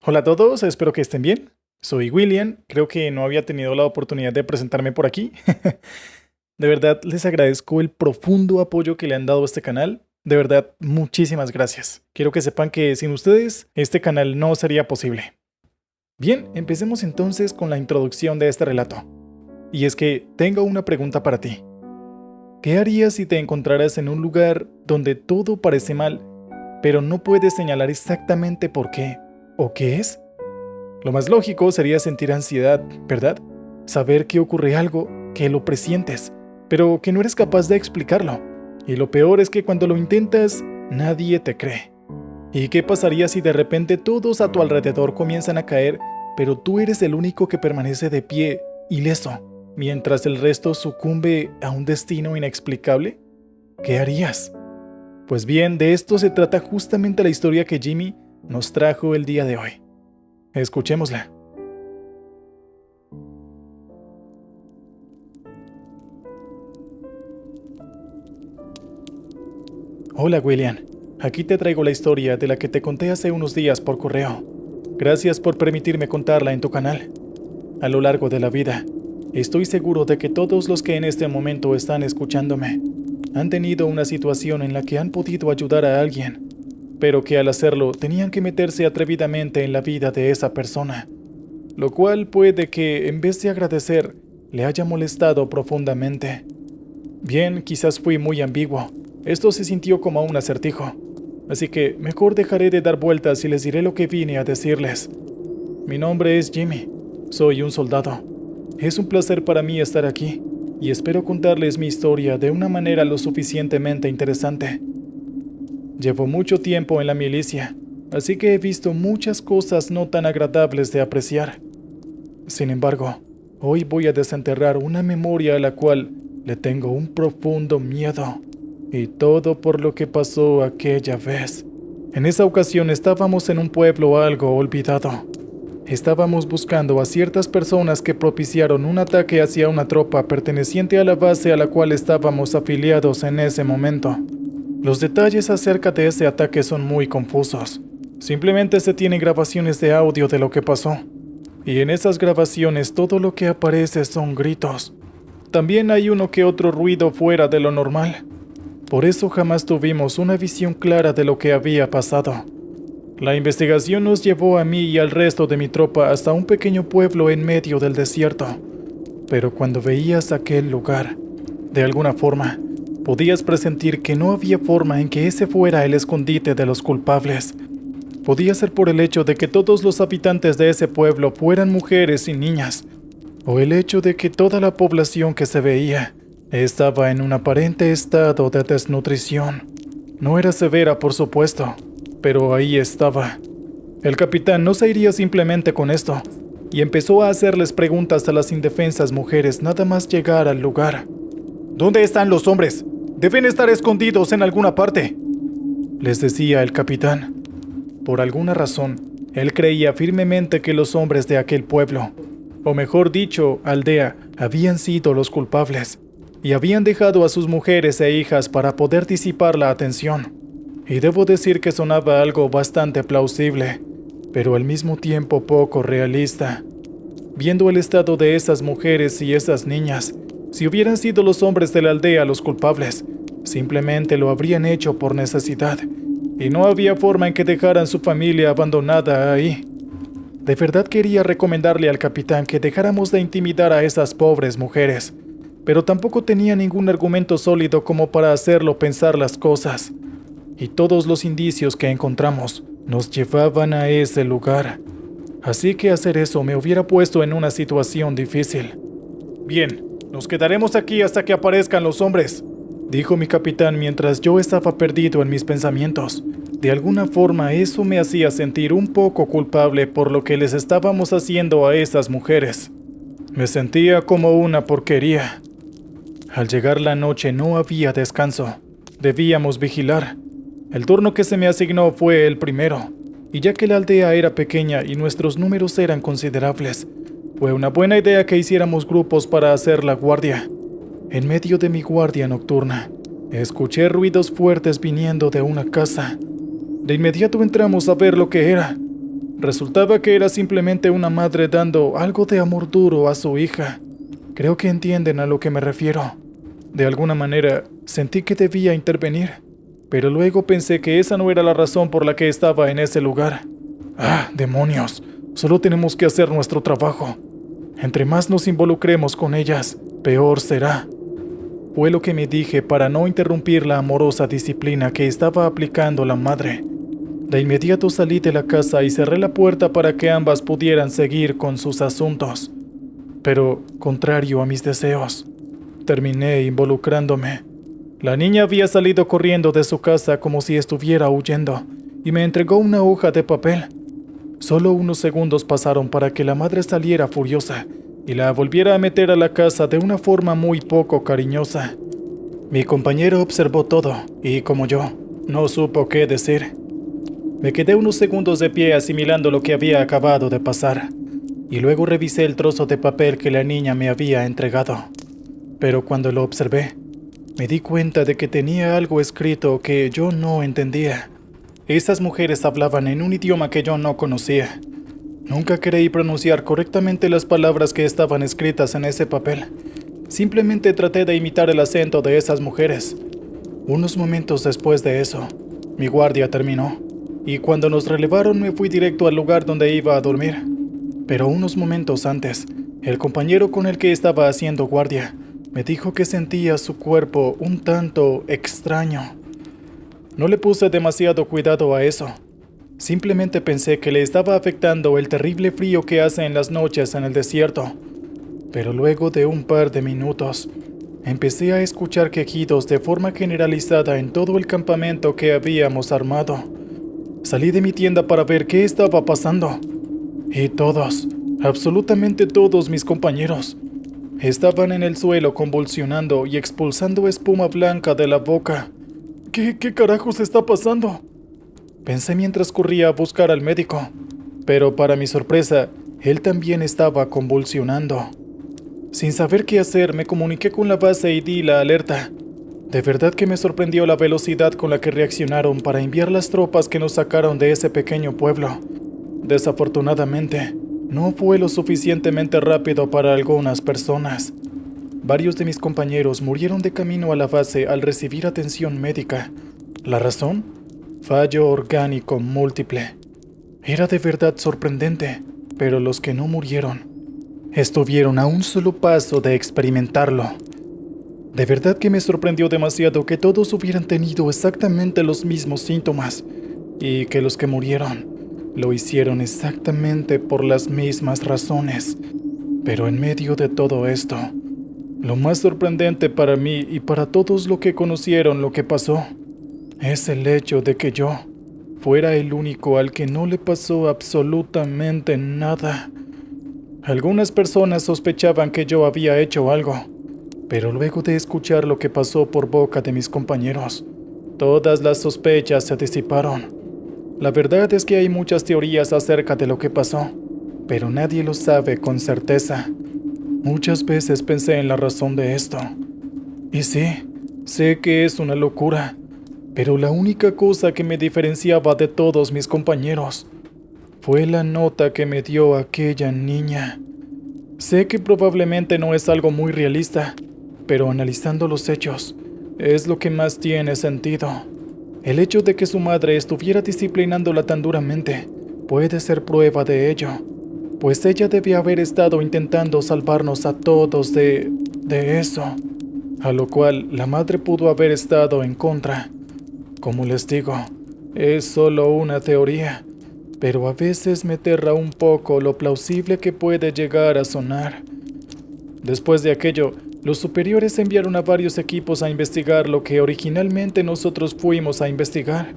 Hola a todos, espero que estén bien. Soy William, creo que no había tenido la oportunidad de presentarme por aquí. De verdad, les agradezco el profundo apoyo que le han dado a este canal. De verdad, muchísimas gracias. Quiero que sepan que sin ustedes, este canal no sería posible. Bien, empecemos entonces con la introducción de este relato. Y es que tengo una pregunta para ti. ¿Qué harías si te encontraras en un lugar donde todo parece mal, pero no puedes señalar exactamente por qué o qué es? Lo más lógico sería sentir ansiedad, ¿verdad? Saber que ocurre algo, que lo presientes, pero que no eres capaz de explicarlo. Y lo peor es que cuando lo intentas, nadie te cree. ¿Y qué pasaría si de repente todos a tu alrededor comienzan a caer, pero tú eres el único que permanece de pie, ileso, mientras el resto sucumbe a un destino inexplicable? ¿Qué harías? Pues bien, de esto se trata justamente la historia que Jimmy nos trajo el día de hoy. Escuchémosla. Hola William, aquí te traigo la historia de la que te conté hace unos días por correo. Gracias por permitirme contarla en tu canal. A lo largo de la vida, estoy seguro de que todos los que en este momento están escuchándome han tenido una situación en la que han podido ayudar a alguien, pero que al hacerlo tenían que meterse atrevidamente en la vida de esa persona, lo cual puede que, en vez de agradecer, le haya molestado profundamente. Bien, quizás fui muy ambiguo. Esto se sintió como un acertijo. Así que mejor dejaré de dar vueltas y les diré lo que vine a decirles. Mi nombre es Jimmy. Soy un soldado. Es un placer para mí estar aquí, y espero contarles mi historia de una manera lo suficientemente interesante. Llevo mucho tiempo en la milicia, así que he visto muchas cosas no tan agradables de apreciar. Sin embargo, hoy voy a desenterrar una memoria a la cual le tengo un profundo miedo, y todo por lo que pasó aquella vez. En esa ocasión estábamos en un pueblo algo olvidado. Estábamos buscando a ciertas personas que propiciaron un ataque hacia una tropa perteneciente a la base a la cual estábamos afiliados en ese momento. Los detalles acerca de ese ataque son muy confusos. Simplemente se tienen grabaciones de audio de lo que pasó. Y en esas grabaciones todo lo que aparece son gritos. También hay uno que otro ruido fuera de lo normal. Por eso jamás tuvimos una visión clara de lo que había pasado. La investigación nos llevó a mí y al resto de mi tropa hasta un pequeño pueblo en medio del desierto. Pero cuando veías aquel lugar, de alguna forma, podías presentir que no había forma en que ese fuera el escondite de los culpables. Podía ser por el hecho de que todos los habitantes de ese pueblo fueran mujeres y niñas, o el hecho de que toda la población que se veía estaba en un aparente estado de desnutrición. No era severa, por supuesto, pero ahí estaba. El capitán no se iría simplemente con esto, y empezó a hacerles preguntas a las indefensas mujeres nada más llegar al lugar. ¿Dónde están los hombres? Deben estar escondidos en alguna parte, les decía el capitán. Por alguna razón, él creía firmemente que los hombres de aquel pueblo, o mejor dicho, aldea, habían sido los culpables, y habían dejado a sus mujeres e hijas para poder disipar la atención. Y debo decir que sonaba algo bastante plausible, pero al mismo tiempo poco realista. Viendo el estado de esas mujeres y esas niñas, si hubieran sido los hombres de la aldea los culpables, simplemente lo habrían hecho por necesidad, y no había forma en que dejaran su familia abandonada ahí. De verdad quería recomendarle al capitán que dejáramos de intimidar a esas pobres mujeres, pero tampoco tenía ningún argumento sólido como para hacerlo pensar las cosas. Y todos los indicios que encontramos nos llevaban a ese lugar. Así que hacer eso me hubiera puesto en una situación difícil. Bien, nos quedaremos aquí hasta que aparezcan los hombres, dijo mi capitán mientras yo estaba perdido en mis pensamientos. De alguna forma eso me hacía sentir un poco culpable por lo que les estábamos haciendo a esas mujeres. Me sentía como una porquería. Al llegar la noche no había descanso. Debíamos vigilar. El turno que se me asignó fue el primero, y ya que la aldea era pequeña y nuestros números eran considerables, fue una buena idea que hiciéramos grupos para hacer la guardia. En medio de mi guardia nocturna, escuché ruidos fuertes viniendo de una casa. De inmediato entramos a ver lo que era. Resultaba que era simplemente una madre dando algo de amor duro a su hija. Creo que entienden a lo que me refiero. De alguna manera, sentí que debía intervenir, pero luego pensé que esa no era la razón por la que estaba en ese lugar. ¡Ah, demonios! Solo tenemos que hacer nuestro trabajo. Entre más nos involucremos con ellas, peor será. Fue lo que me dije para no interrumpir la amorosa disciplina que estaba aplicando la madre. De inmediato salí de la casa y cerré la puerta para que ambas pudieran seguir con sus asuntos. Pero, contrario a mis deseos, terminé involucrándome. La niña había salido corriendo de su casa como si estuviera huyendo y me entregó una hoja de papel. Solo unos segundos pasaron para que la madre saliera furiosa y la volviera a meter a la casa de una forma muy poco cariñosa. Mi compañero observó todo y, como yo, no supo qué decir. Me quedé unos segundos de pie asimilando lo que había acabado de pasar, y luego revisé el trozo de papel que la niña me había entregado. Pero cuando lo observé, me di cuenta de que tenía algo escrito que yo no entendía. Esas mujeres hablaban en un idioma que yo no conocía. Nunca creí pronunciar correctamente las palabras que estaban escritas en ese papel. Simplemente traté de imitar el acento de esas mujeres. Unos momentos después de eso, mi guardia terminó, y cuando nos relevaron me fui directo al lugar donde iba a dormir. Pero unos momentos antes, el compañero con el que estaba haciendo guardia me dijo que sentía su cuerpo un tanto extraño. No le puse demasiado cuidado a eso. Simplemente pensé que le estaba afectando el terrible frío que hace en las noches en el desierto. Pero luego de un par de minutos, empecé a escuchar quejidos de forma generalizada en todo el campamento que habíamos armado. Salí de mi tienda para ver qué estaba pasando. Y todos, absolutamente todos mis compañeros, estaban en el suelo convulsionando y expulsando espuma blanca de la boca. ¿Qué carajos está pasando? Pensé mientras corría a buscar al médico, pero para mi sorpresa, él también estaba convulsionando. Sin saber qué hacer, me comuniqué con la base y di la alerta. De verdad que me sorprendió la velocidad con la que reaccionaron para enviar las tropas que nos sacaron de ese pequeño pueblo. Desafortunadamente, no fue lo suficientemente rápido para algunas personas. Varios de mis compañeros murieron de camino a la base al recibir atención médica. ¿La razón? Fallo orgánico múltiple. Era de verdad sorprendente, pero los que no murieron estuvieron a un solo paso de experimentarlo. De verdad que me sorprendió demasiado que todos hubieran tenido exactamente los mismos síntomas y que los que murieron lo hicieron exactamente por las mismas razones. Pero en medio de todo esto, lo más sorprendente para mí y para todos los que conocieron lo que pasó es el hecho de que yo fuera el único al que no le pasó absolutamente nada. Algunas personas sospechaban que yo había hecho algo, pero luego de escuchar lo que pasó por boca de mis compañeros, todas las sospechas se disiparon. La verdad es que hay muchas teorías acerca de lo que pasó, pero nadie lo sabe con certeza. Muchas veces pensé en la razón de esto. Y sí, sé que es una locura, pero la única cosa que me diferenciaba de todos mis compañeros fue la nota que me dio aquella niña. Sé que probablemente no es algo muy realista, pero analizando los hechos, es lo que más tiene sentido. El hecho de que su madre estuviera disciplinándola tan duramente puede ser prueba de ello, pues ella debía haber estado intentando salvarnos a todos de eso, a lo cual la madre pudo haber estado en contra. Como les digo, es solo una teoría, pero a veces me aterra un poco lo plausible que puede llegar a sonar. Después de aquello, los superiores enviaron a varios equipos a investigar lo que originalmente nosotros fuimos a investigar,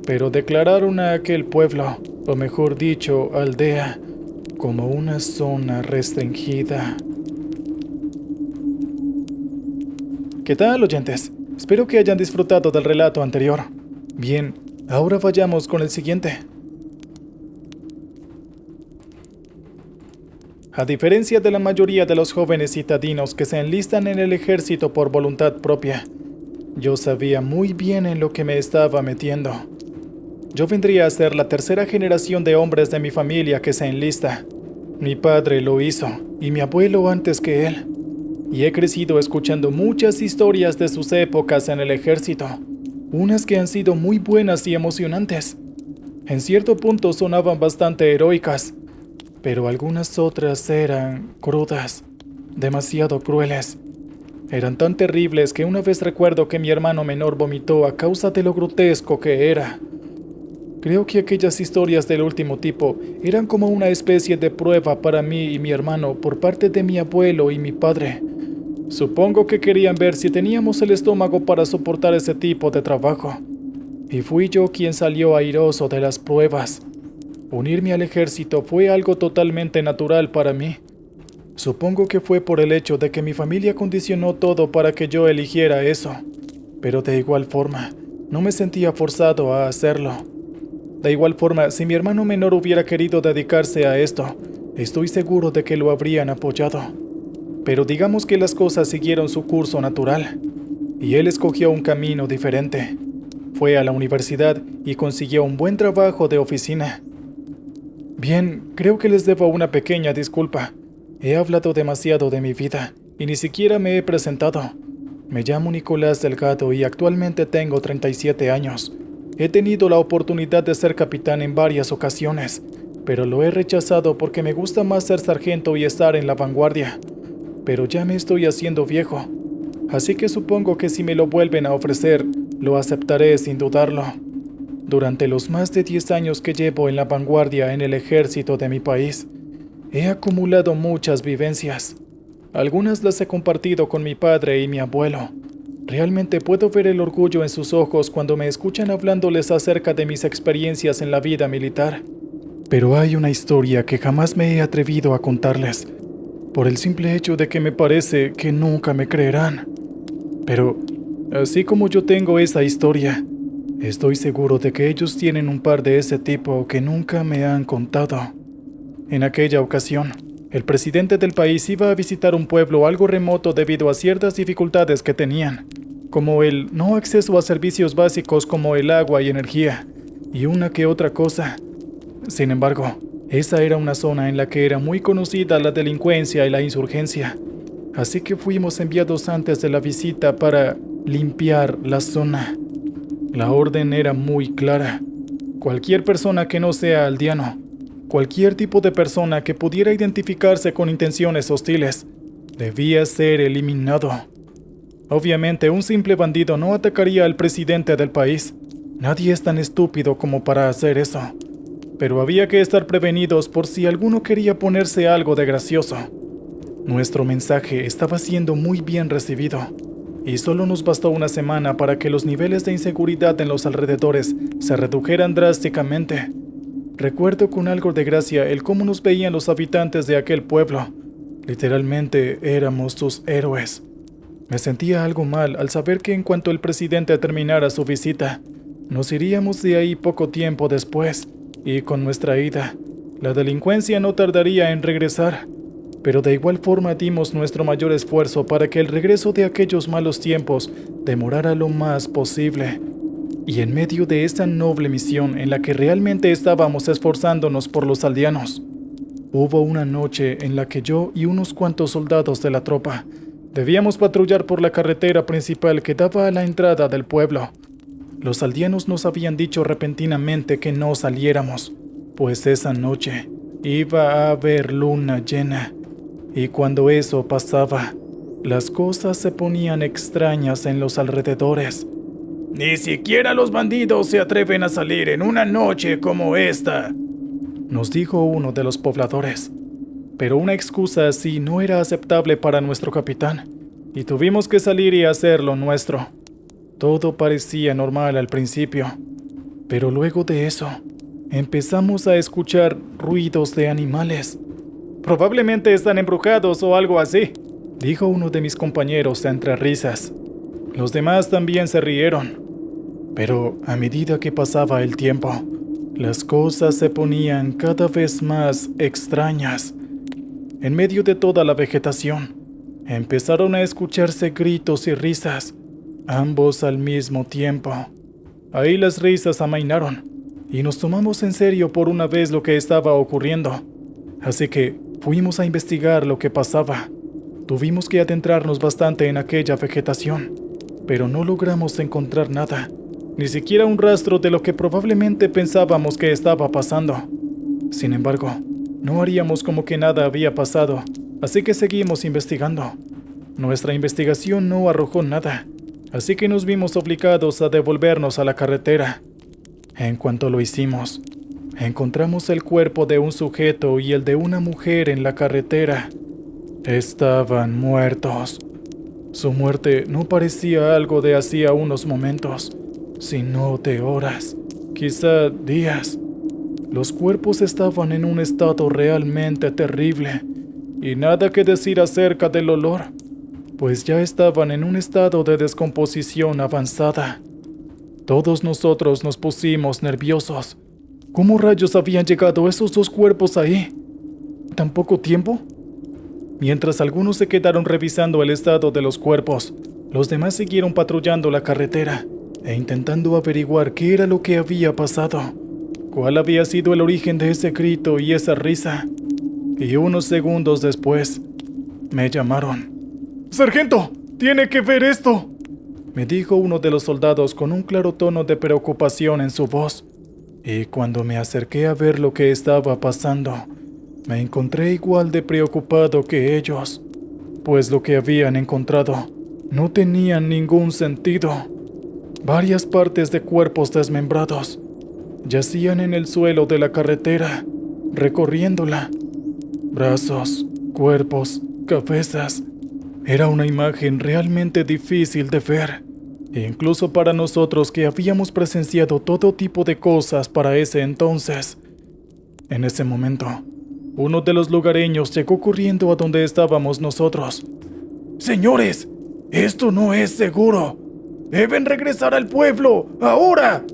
pero declararon a aquel pueblo, o mejor dicho, aldea, como una zona restringida. ¿Qué tal, oyentes? Espero que hayan disfrutado del relato anterior. Bien, ahora vayamos con el siguiente. A diferencia de la mayoría de los jóvenes citadinos que se enlistan en el ejército por voluntad propia, yo sabía muy bien en lo que me estaba metiendo. Yo vendría a ser la tercera generación de hombres de mi familia que se enlista. Mi padre lo hizo, y mi abuelo antes que él. Y he crecido escuchando muchas historias de sus épocas en el ejército, unas que han sido muy buenas y emocionantes. En cierto punto sonaban bastante heroicas, pero algunas otras eran crudas, demasiado crueles. Eran tan terribles que una vez recuerdo que mi hermano menor vomitó a causa de lo grotesco que era. Creo que aquellas historias del último tipo eran como una especie de prueba para mí y mi hermano por parte de mi abuelo y mi padre. Supongo que querían ver si teníamos el estómago para soportar ese tipo de trabajo. Y fui yo quien salió airoso de las pruebas. Unirme al ejército fue algo totalmente natural para mí. Supongo que fue por el hecho de que mi familia condicionó todo para que yo eligiera eso. Pero de igual forma, no me sentía forzado a hacerlo. De igual forma, si mi hermano menor hubiera querido dedicarse a esto, estoy seguro de que lo habrían apoyado. Pero digamos que las cosas siguieron su curso natural, y él escogió un camino diferente. Fue a la universidad y consiguió un buen trabajo de oficina. Bien, creo que les debo una pequeña disculpa. He hablado demasiado de mi vida, y ni siquiera me he presentado. Me llamo Nicolás Delgado y actualmente tengo 37 años. He tenido la oportunidad de ser capitán en varias ocasiones, pero lo he rechazado porque me gusta más ser sargento y estar en la vanguardia. Pero ya me estoy haciendo viejo, así que supongo que si me lo vuelven a ofrecer, lo aceptaré sin dudarlo. Durante los más de 10 años que llevo en la vanguardia en el ejército de mi país, he acumulado muchas vivencias. Algunas las he compartido con mi padre y mi abuelo. Realmente puedo ver el orgullo en sus ojos cuando me escuchan hablándoles acerca de mis experiencias en la vida militar. Pero hay una historia que jamás me he atrevido a contarles, por el simple hecho de que me parece que nunca me creerán. Pero, así como yo tengo esa historia, estoy seguro de que ellos tienen un par de ese tipo que nunca me han contado. En aquella ocasión, el presidente del país iba a visitar un pueblo algo remoto debido a ciertas dificultades que tenían, como el no acceso a servicios básicos como el agua y energía, y una que otra cosa. Sin embargo, esa era una zona en la que era muy conocida la delincuencia y la insurgencia, así que fuimos enviados antes de la visita para limpiar la zona. La orden era muy clara. Cualquier persona que no sea aldeano, cualquier tipo de persona que pudiera identificarse con intenciones hostiles, debía ser eliminado. Obviamente, un simple bandido no atacaría al presidente del país. Nadie es tan estúpido como para hacer eso. Pero había que estar prevenidos por si alguno quería ponerse algo de gracioso. Nuestro mensaje estaba siendo muy bien recibido, y solo nos bastó una semana para que los niveles de inseguridad en los alrededores se redujeran drásticamente. Recuerdo con algo de gracia el cómo nos veían los habitantes de aquel pueblo. Literalmente éramos sus héroes. Me sentía algo mal al saber que en cuanto el presidente terminara su visita, nos iríamos de ahí poco tiempo después, y con nuestra ida, la delincuencia no tardaría en regresar. Pero de igual forma dimos nuestro mayor esfuerzo para que el regreso de aquellos malos tiempos demorara lo más posible. Y en medio de esa noble misión en la que realmente estábamos esforzándonos por los aldeanos, hubo una noche en la que yo y unos cuantos soldados de la tropa debíamos patrullar por la carretera principal que daba a la entrada del pueblo. Los aldeanos nos habían dicho repentinamente que no saliéramos, pues esa noche iba a haber luna llena, y cuando eso pasaba, las cosas se ponían extrañas en los alrededores. Ni siquiera los bandidos se atreven a salir en una noche como esta, nos dijo uno de los pobladores. Pero una excusa así no era aceptable para nuestro capitán, y tuvimos que salir y hacer lo nuestro. Todo parecía normal al principio, pero luego de eso, empezamos a escuchar ruidos de animales. Probablemente están embrujados o algo así, dijo uno de mis compañeros entre risas. Los demás también se rieron. Pero a medida que pasaba el tiempo, las cosas se ponían cada vez más extrañas. En medio de toda la vegetación, empezaron a escucharse gritos y risas, ambos al mismo tiempo. Ahí las risas amainaron, y nos tomamos en serio por una vez lo que estaba ocurriendo. Así que fuimos a investigar lo que pasaba. Tuvimos que adentrarnos bastante en aquella vegetación, pero no logramos encontrar nada, ni siquiera un rastro de lo que probablemente pensábamos que estaba pasando. Sin embargo, no haríamos como que nada había pasado, así que seguimos investigando. Nuestra investigación no arrojó nada, así que nos vimos obligados a devolvernos a la carretera. En cuanto lo hicimos, encontramos el cuerpo de un sujeto y el de una mujer en la carretera. Estaban muertos. Su muerte no parecía algo de hacía unos momentos, sino de horas, quizá días. Los cuerpos estaban en un estado realmente terrible, y nada que decir acerca del olor, pues ya estaban en un estado de descomposición avanzada. Todos nosotros nos pusimos nerviosos. ¿Cómo rayos habían llegado esos dos cuerpos ahí? ¿Tan poco tiempo? Mientras algunos se quedaron revisando el estado de los cuerpos, los demás siguieron patrullando la carretera e intentando averiguar qué era lo que había pasado, cuál había sido el origen de ese grito y esa risa. Y unos segundos después, me llamaron. «¡Sargento! ¡Tiene que ver esto!», me dijo uno de los soldados con un claro tono de preocupación en su voz. Y cuando me acerqué a ver lo que estaba pasando, me encontré igual de preocupado que ellos, pues lo que habían encontrado no tenía ningún sentido. Varias partes de cuerpos desmembrados yacían en el suelo de la carretera, recorriéndola. Brazos, cuerpos, cabezas. Era una imagen realmente difícil de ver, incluso para nosotros que habíamos presenciado todo tipo de cosas para ese entonces. En ese momento, uno de los lugareños llegó corriendo a donde estábamos nosotros. «¡Señores! ¡Esto no es seguro! ¡Deben regresar al pueblo! ¡Ahora!»,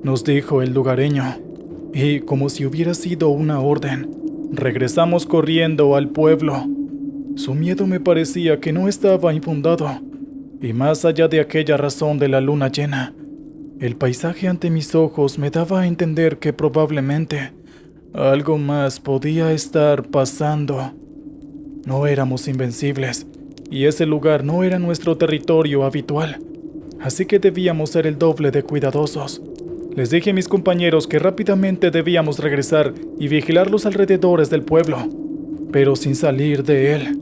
nos dijo el lugareño. Y como si hubiera sido una orden, regresamos corriendo al pueblo. Su miedo me parecía que no estaba infundado, y más allá de aquella razón de la luna llena, el paisaje ante mis ojos me daba a entender que probablemente algo más podía estar pasando. No éramos invencibles, y ese lugar no era nuestro territorio habitual, así que debíamos ser el doble de cuidadosos. Les dije a mis compañeros que rápidamente debíamos regresar y vigilar los alrededores del pueblo, pero sin salir de él.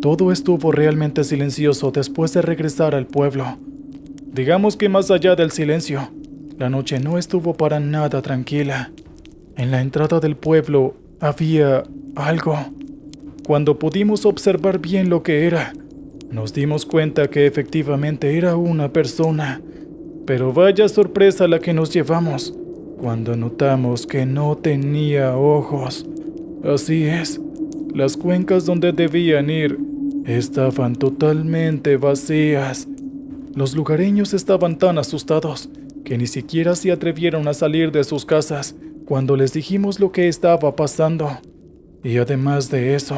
Todo estuvo realmente silencioso después de regresar al pueblo. Digamos que más allá del silencio, la noche no estuvo para nada tranquila. En la entrada del pueblo había algo. Cuando pudimos observar bien lo que era, nos dimos cuenta que efectivamente era una persona. Pero vaya sorpresa la que nos llevamos cuando notamos que no tenía ojos. Así es, las cuencas donde debían ir estaban totalmente vacías. Los lugareños estaban tan asustados que ni siquiera se atrevieron a salir de sus casas cuando les dijimos lo que estaba pasando. Y además de eso,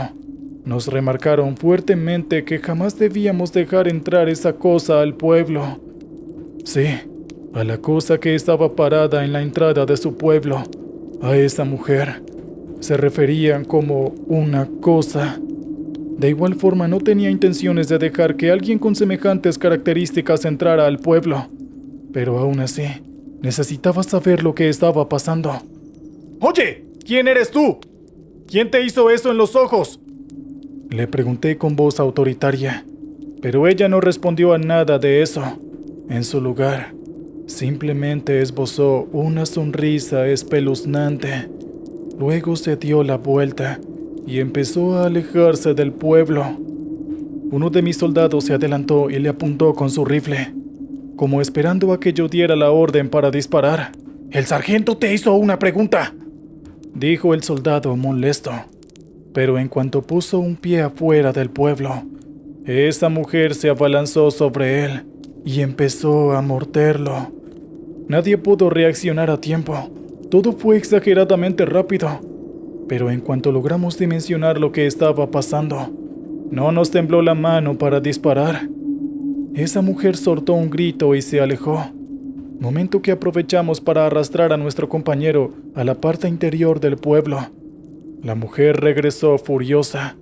nos remarcaron fuertemente que jamás debíamos dejar entrar esa cosa al pueblo. Sí, a la cosa que estaba parada en la entrada de su pueblo, a esa mujer. Se referían como una cosa. De igual forma, no tenía intenciones de dejar que alguien con semejantes características entrara al pueblo, pero aún así, necesitaba saber lo que estaba pasando. «Oye, ¿quién eres tú? ¿Quién te hizo eso en los ojos?», le pregunté con voz autoritaria, pero ella no respondió a nada de eso. En su lugar, simplemente esbozó una sonrisa espeluznante. Luego se dio la vuelta y empezó a alejarse del pueblo. Uno de mis soldados se adelantó y le apuntó con su rifle, como esperando a que yo diera la orden para disparar. «El sargento te hizo una pregunta», dijo el soldado molesto. Pero en cuanto puso un pie afuera del pueblo, esa mujer se abalanzó sobre él y empezó a morderlo. Nadie pudo reaccionar a tiempo. Todo fue exageradamente rápido. Pero en cuanto logramos dimensionar lo que estaba pasando, no nos tembló la mano para disparar. Esa mujer soltó un grito y se alejó. momento que aprovechamos para arrastrar a nuestro compañero a la parte interior del pueblo. La mujer regresó furiosa,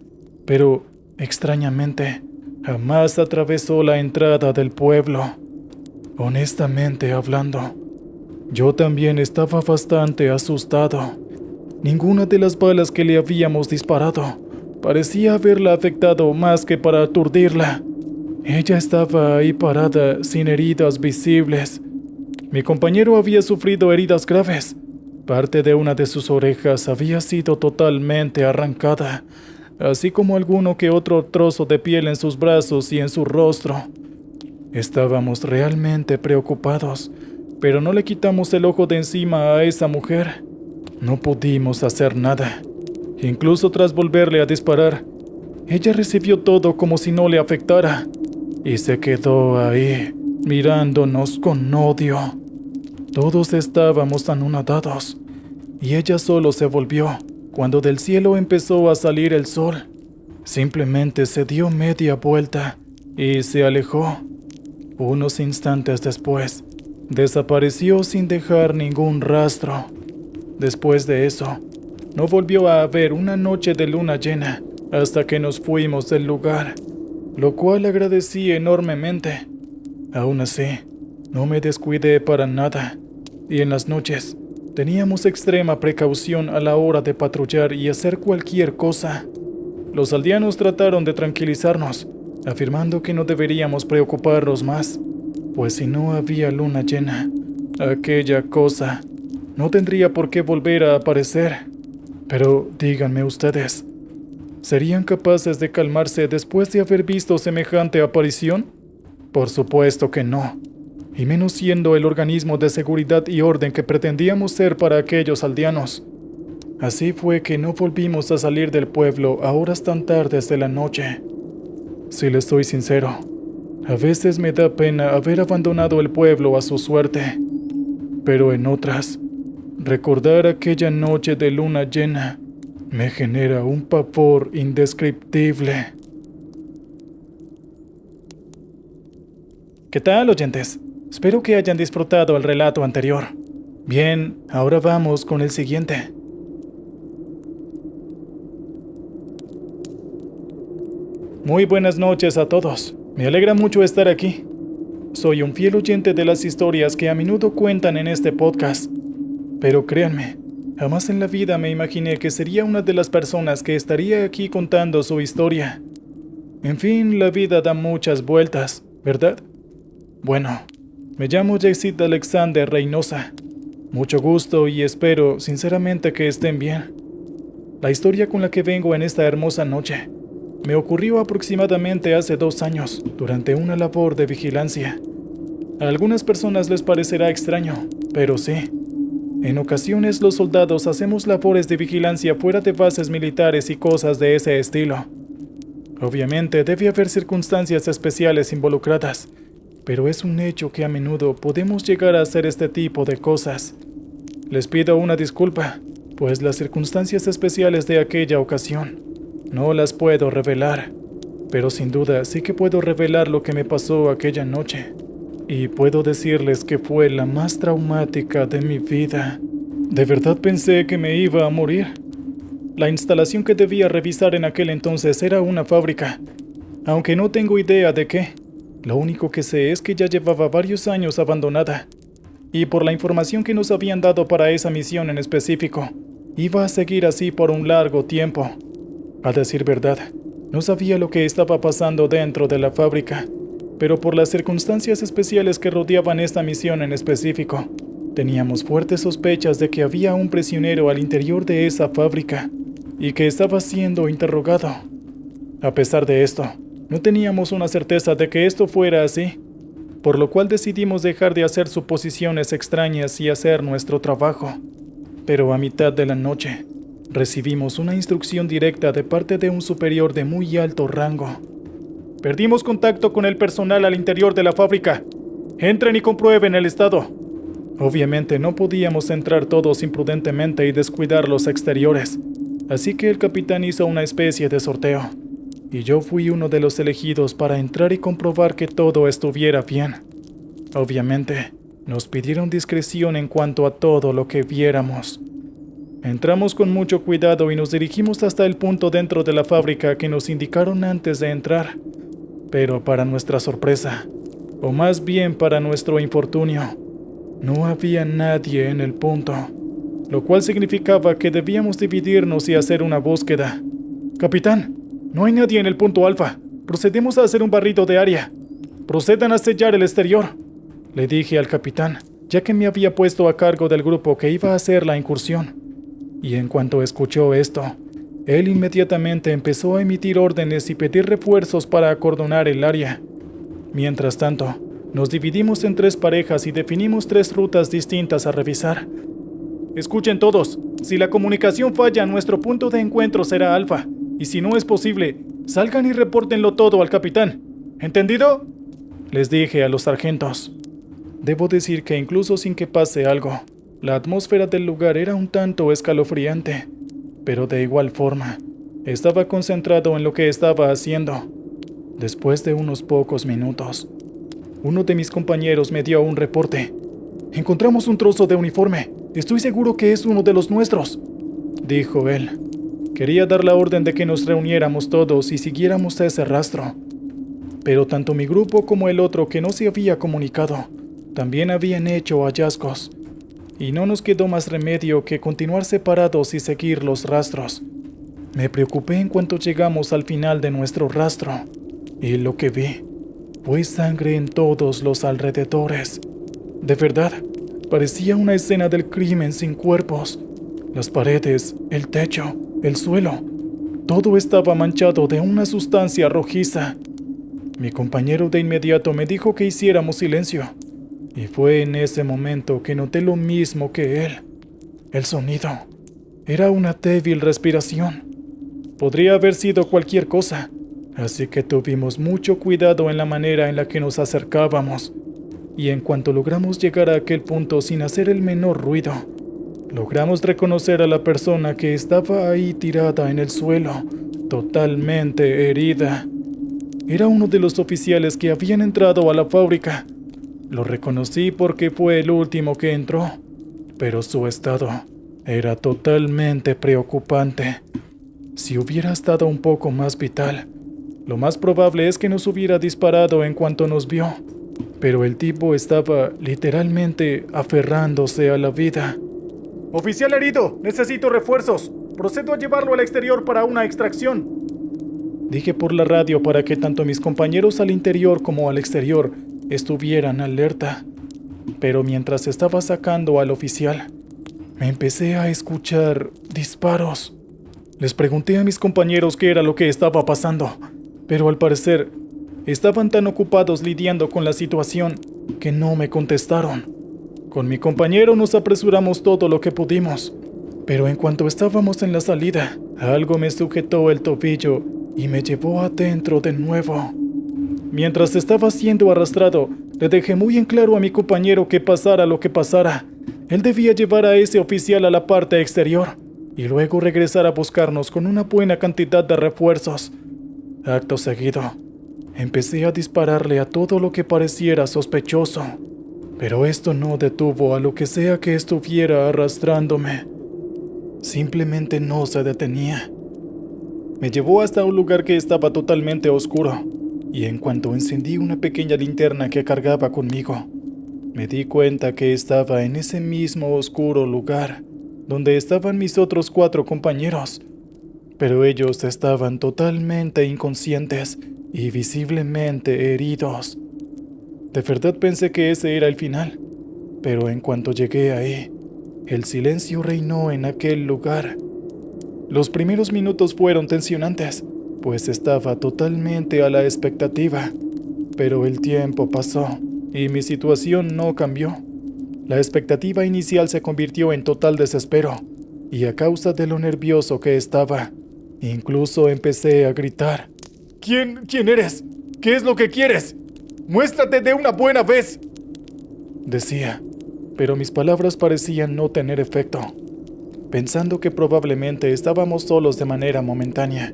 pero, extrañamente, jamás atravesó la entrada del pueblo. Honestamente hablando, yo también estaba bastante asustado. Ninguna de las balas que le habíamos disparado parecía haberla afectado más que para aturdirla. Ella estaba ahí parada, sin heridas visibles. Mi compañero había sufrido heridas graves. Parte de una de sus orejas había sido totalmente arrancada, así como alguno que otro trozo de piel en sus brazos y en su rostro. Estábamos realmente preocupados, pero no le quitamos el ojo de encima a esa mujer. No pudimos hacer nada. Incluso tras volverle a disparar, ella recibió todo como si no le afectara, y se quedó ahí, mirándonos con odio. Todos estábamos anonadados, y ella solo se volvió cuando del cielo empezó a salir el sol. Simplemente se dio media vuelta y se alejó. Unos instantes después, desapareció sin dejar ningún rastro. Después de eso, no volvió a haber una noche de luna llena hasta que nos fuimos del lugar, lo cual agradecí enormemente. Aún así, no me descuidé para nada, y en las noches teníamos extrema precaución a la hora de patrullar y hacer cualquier cosa. Los aldeanos trataron de tranquilizarnos, afirmando que no deberíamos preocuparnos más, pues si no había luna llena, aquella cosa no tendría por qué volver a aparecer. Pero díganme ustedes, ¿serían capaces de calmarse después de haber visto semejante aparición? Por supuesto que no, y menos siendo el organismo de seguridad y orden que pretendíamos ser para aquellos aldeanos. Así fue que no volvimos a salir del pueblo a horas tan tardes de la noche. Si les soy sincero, a veces me da pena haber abandonado el pueblo a su suerte, pero en otras, recordar aquella noche de luna llena me genera un pavor indescriptible. ¿Qué tal, oyentes? Espero que hayan disfrutado el relato anterior. Bien, ahora vamos con el siguiente. Muy buenas noches a todos. Me alegra mucho estar aquí. Soy un fiel oyente de las historias que a menudo cuentan en este podcast. Pero créanme, jamás en la vida me imaginé que sería una de las personas que estaría aquí contando su historia. En fin, la vida da muchas vueltas, ¿verdad? Bueno, me llamo Jexit Alexander Reynosa. Mucho gusto y espero sinceramente que estén bien. La historia con la que vengo en esta hermosa noche me ocurrió aproximadamente hace 2 años, durante una labor de vigilancia. A algunas personas les parecerá extraño, pero sí. En ocasiones los soldados hacemos labores de vigilancia fuera de bases militares y cosas de ese estilo. Obviamente debe haber circunstancias especiales involucradas, pero es un hecho que a menudo podemos llegar a hacer este tipo de cosas. Les pido una disculpa, pues las circunstancias especiales de aquella ocasión no las puedo revelar, pero sin duda sí que puedo revelar lo que me pasó aquella noche. Y puedo decirles que fue la más traumática de mi vida. De verdad pensé que me iba a morir. La instalación que debía revisar en aquel entonces era una fábrica, aunque no tengo idea de qué. Lo único que sé es que ya llevaba varios años abandonada, y por la información que nos habían dado para esa misión en específico, iba a seguir así por un largo tiempo. A decir verdad, no sabía lo que estaba pasando dentro de la fábrica, pero por las circunstancias especiales que rodeaban esta misión en específico, teníamos fuertes sospechas de que había un prisionero al interior de esa fábrica y que estaba siendo interrogado. A pesar de esto, no teníamos una certeza de que esto fuera así, por lo cual decidimos dejar de hacer suposiciones extrañas y hacer nuestro trabajo. Pero a mitad de la noche, recibimos una instrucción directa de parte de un superior de muy alto rango. Perdimos contacto con el personal al interior de la fábrica. Entren y comprueben el estado. Obviamente no podíamos entrar todos imprudentemente y descuidar los exteriores, así que el capitán hizo una especie de sorteo, y yo fui uno de los elegidos para entrar y comprobar que todo estuviera bien. Obviamente, Nos pidieron discreción en cuanto a todo lo que viéramos. Entramos con mucho cuidado y nos dirigimos hasta el punto dentro de la fábrica que nos indicaron antes de entrar. Pero para nuestra sorpresa, o más bien para nuestro infortunio, no había nadie en el punto, lo cual significaba que debíamos dividirnos y hacer una búsqueda. «Capitán, no hay nadie en el punto Alfa. Procedemos a hacer un barrido de área. Procedan a sellar el exterior», le dije al capitán, ya que me había puesto a cargo del grupo que iba a hacer la incursión. Y en cuanto escuchó esto, él inmediatamente empezó a emitir órdenes y pedir refuerzos para acordonar el área. Mientras tanto, nos dividimos en 3 parejas y definimos 3 rutas distintas a revisar. «Escuchen todos, si la comunicación falla, nuestro punto de encuentro será Alfa, y si no es posible, salgan y repórtenlo todo al capitán. ¿Entendido?», les dije a los sargentos. Debo decir que incluso sin que pase algo, la atmósfera del lugar era un tanto escalofriante, pero de igual forma, estaba concentrado en lo que estaba haciendo. Después de unos pocos minutos, uno de mis compañeros me dio un reporte. «Encontramos un trozo de uniforme. Estoy seguro que es uno de los nuestros», dijo él. Quería dar la orden de que nos reuniéramos todos y siguiéramos ese rastro. Pero tanto mi grupo como el otro que no se había comunicado, también habían hecho hallazgos. Y no nos quedó más remedio que continuar separados y seguir los rastros. Me preocupé en cuanto llegamos al final de nuestro rastro, y lo que vi fue sangre en todos los alrededores. De verdad, parecía una escena del crimen sin cuerpos. Las paredes, el techo, el suelo, todo estaba manchado de una sustancia rojiza. Mi compañero de inmediato me dijo que hiciéramos silencio, y fue en ese momento que noté lo mismo que él. El sonido era una débil respiración. Podría haber sido cualquier cosa, así que tuvimos mucho cuidado en la manera en la que nos acercábamos, y en cuanto logramos llegar a aquel punto sin hacer el menor ruido, logramos reconocer a la persona que estaba ahí tirada en el suelo, totalmente herida. Era uno de los oficiales que habían entrado a la fábrica. Lo reconocí porque fue el último que entró, pero su estado era totalmente preocupante. Si hubiera estado un poco más vital, lo más probable es que nos hubiera disparado en cuanto nos vio, pero el tipo estaba literalmente aferrándose a la vida. «Oficial herido, necesito refuerzos. Procedo a llevarlo al exterior para una extracción», dije por la radio para que tanto mis compañeros al interior como al exterior estuvieran alerta. Pero mientras estaba sacando al oficial, me empecé a escuchar disparos. Les pregunté a mis compañeros qué era lo que estaba pasando, pero al parecer estaban tan ocupados lidiando con la situación que no me contestaron. Con mi compañero nos apresuramos todo lo que pudimos, pero en cuanto estábamos en la salida, algo me sujetó el tobillo y me llevó adentro de nuevo. Mientras estaba siendo arrastrado, le dejé muy en claro a mi compañero que pasara lo que pasara, él debía llevar a ese oficial a la parte exterior y luego regresar a buscarnos con una buena cantidad de refuerzos. Acto seguido, empecé a dispararle a todo lo que pareciera sospechoso, pero esto no detuvo a lo que sea que estuviera arrastrándome. Simplemente no se detenía. Me llevó hasta un lugar que estaba totalmente oscuro, y en cuanto encendí una pequeña linterna que cargaba conmigo, me di cuenta que estaba en ese mismo oscuro lugar, donde estaban mis otros 4 compañeros, pero ellos estaban totalmente inconscientes y visiblemente heridos. De verdad pensé que ese era el final, pero en cuanto llegué ahí, el silencio reinó en aquel lugar. Los primeros minutos fueron tensionantes, pues estaba totalmente a la expectativa, pero el tiempo pasó y mi situación no cambió. La expectativa inicial se convirtió en total desespero, y a causa de lo nervioso que estaba, incluso empecé a gritar. ¿Quién eres? ¿Qué es lo que quieres? ¡Muéstrate de una buena vez!», decía, pero mis palabras parecían no tener efecto. Pensando que probablemente estábamos solos de manera momentánea,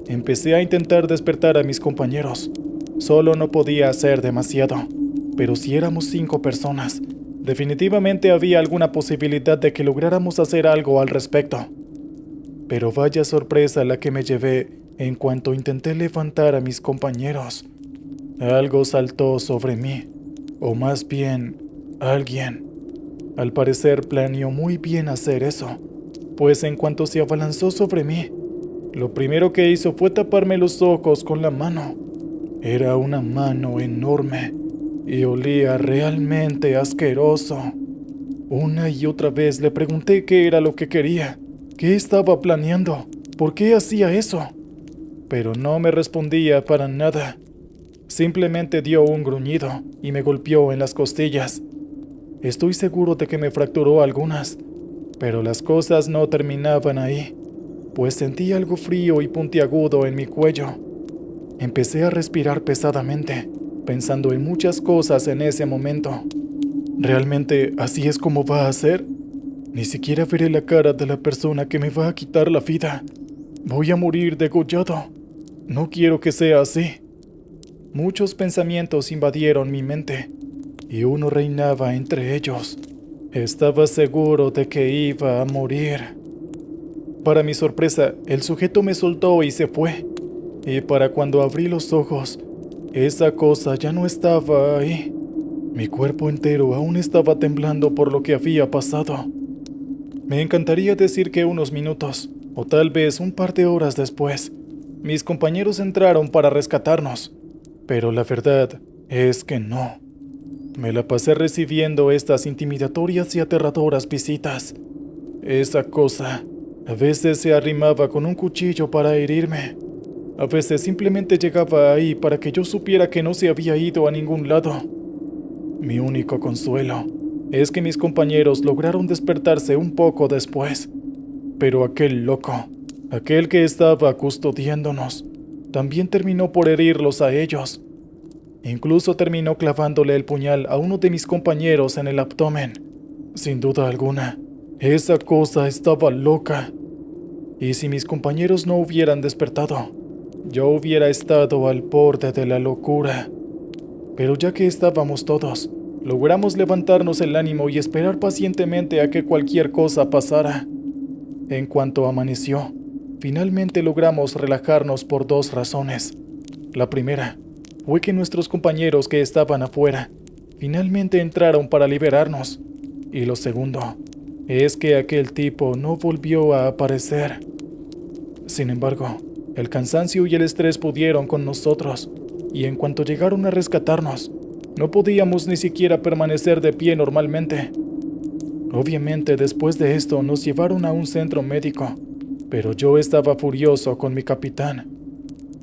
empecé a intentar despertar a mis compañeros. Solo no podía hacer demasiado, pero si éramos 5 personas, Definitivamente había alguna posibilidad de que lográramos hacer algo al respecto. Pero vaya sorpresa la que me llevé en cuanto intenté levantar a mis compañeros. Algo saltó sobre mí, o más bien, alguien. Al parecer planeó muy bien hacer eso, pues en cuanto se abalanzó sobre mí, lo primero que hizo fue taparme los ojos con la mano. Era una mano enorme y olía realmente asqueroso. Una y otra vez le pregunté qué era lo que quería, qué estaba planeando, por qué hacía eso. Pero no me respondía para nada. Simplemente dio un gruñido y me golpeó en las costillas. Estoy seguro de que me fracturó algunas, pero las cosas no terminaban ahí, pues sentí algo frío y puntiagudo en mi cuello. Empecé a respirar pesadamente, pensando en muchas cosas en ese momento. ¿Realmente así es como va a ser? Ni siquiera veré la cara de la persona que me va a quitar la vida. Voy a morir degollado. No quiero que sea así. Muchos pensamientos invadieron mi mente, y uno reinaba entre ellos. Estaba seguro de que iba a morir. Para mi sorpresa, el sujeto me soltó y se fue. Y para cuando abrí los ojos, esa cosa ya no estaba ahí. Mi cuerpo entero aún estaba temblando por lo que había pasado. Me encantaría decir que unos minutos, o tal vez un par de horas después, mis compañeros entraron para rescatarnos, pero la verdad es que no. Me la pasé recibiendo estas intimidatorias y aterradoras visitas. Esa cosa a veces se arrimaba con un cuchillo para herirme. A veces simplemente llegaba ahí para que yo supiera que no se había ido a ningún lado. Mi único consuelo es que mis compañeros lograron despertarse un poco después. Pero aquel loco, aquel que estaba custodiándonos, también terminó por herirlos a ellos. Incluso terminó clavándole el puñal a uno de mis compañeros en el abdomen. Sin duda alguna, esa cosa estaba loca. Y si mis compañeros no hubieran despertado, yo hubiera estado al borde de la locura. Pero ya que estábamos todos, logramos levantarnos el ánimo y esperar pacientemente a que cualquier cosa pasara. En cuanto amaneció, finalmente logramos relajarnos por dos razones. La primera fue que nuestros compañeros que estaban afuera finalmente entraron para liberarnos. Y lo segundo es que aquel tipo no volvió a aparecer. Sin embargo, el cansancio y el estrés pudieron con nosotros, y en cuanto llegaron a rescatarnos, no podíamos ni siquiera permanecer de pie normalmente. Obviamente, después de esto nos llevaron a un centro médico, pero yo estaba furioso con mi capitán.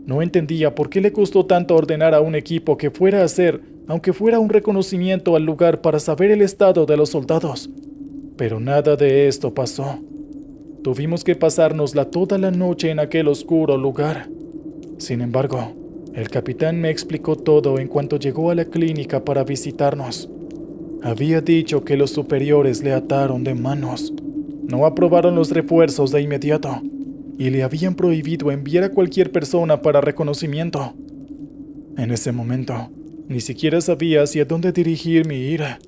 No entendía por qué le costó tanto ordenar a un equipo que fuera a hacer, aunque fuera un reconocimiento al lugar para saber el estado de los soldados. Pero nada de esto pasó. Tuvimos que pasárnosla toda la noche en aquel oscuro lugar. Sin embargo, el capitán me explicó todo en cuanto llegó a la clínica para visitarnos. Había dicho que los superiores le ataron de manos, no aprobaron los refuerzos de inmediato y le habían prohibido enviar a cualquier persona para reconocimiento. En ese momento, ni siquiera sabía hacia dónde dirigir mi ira.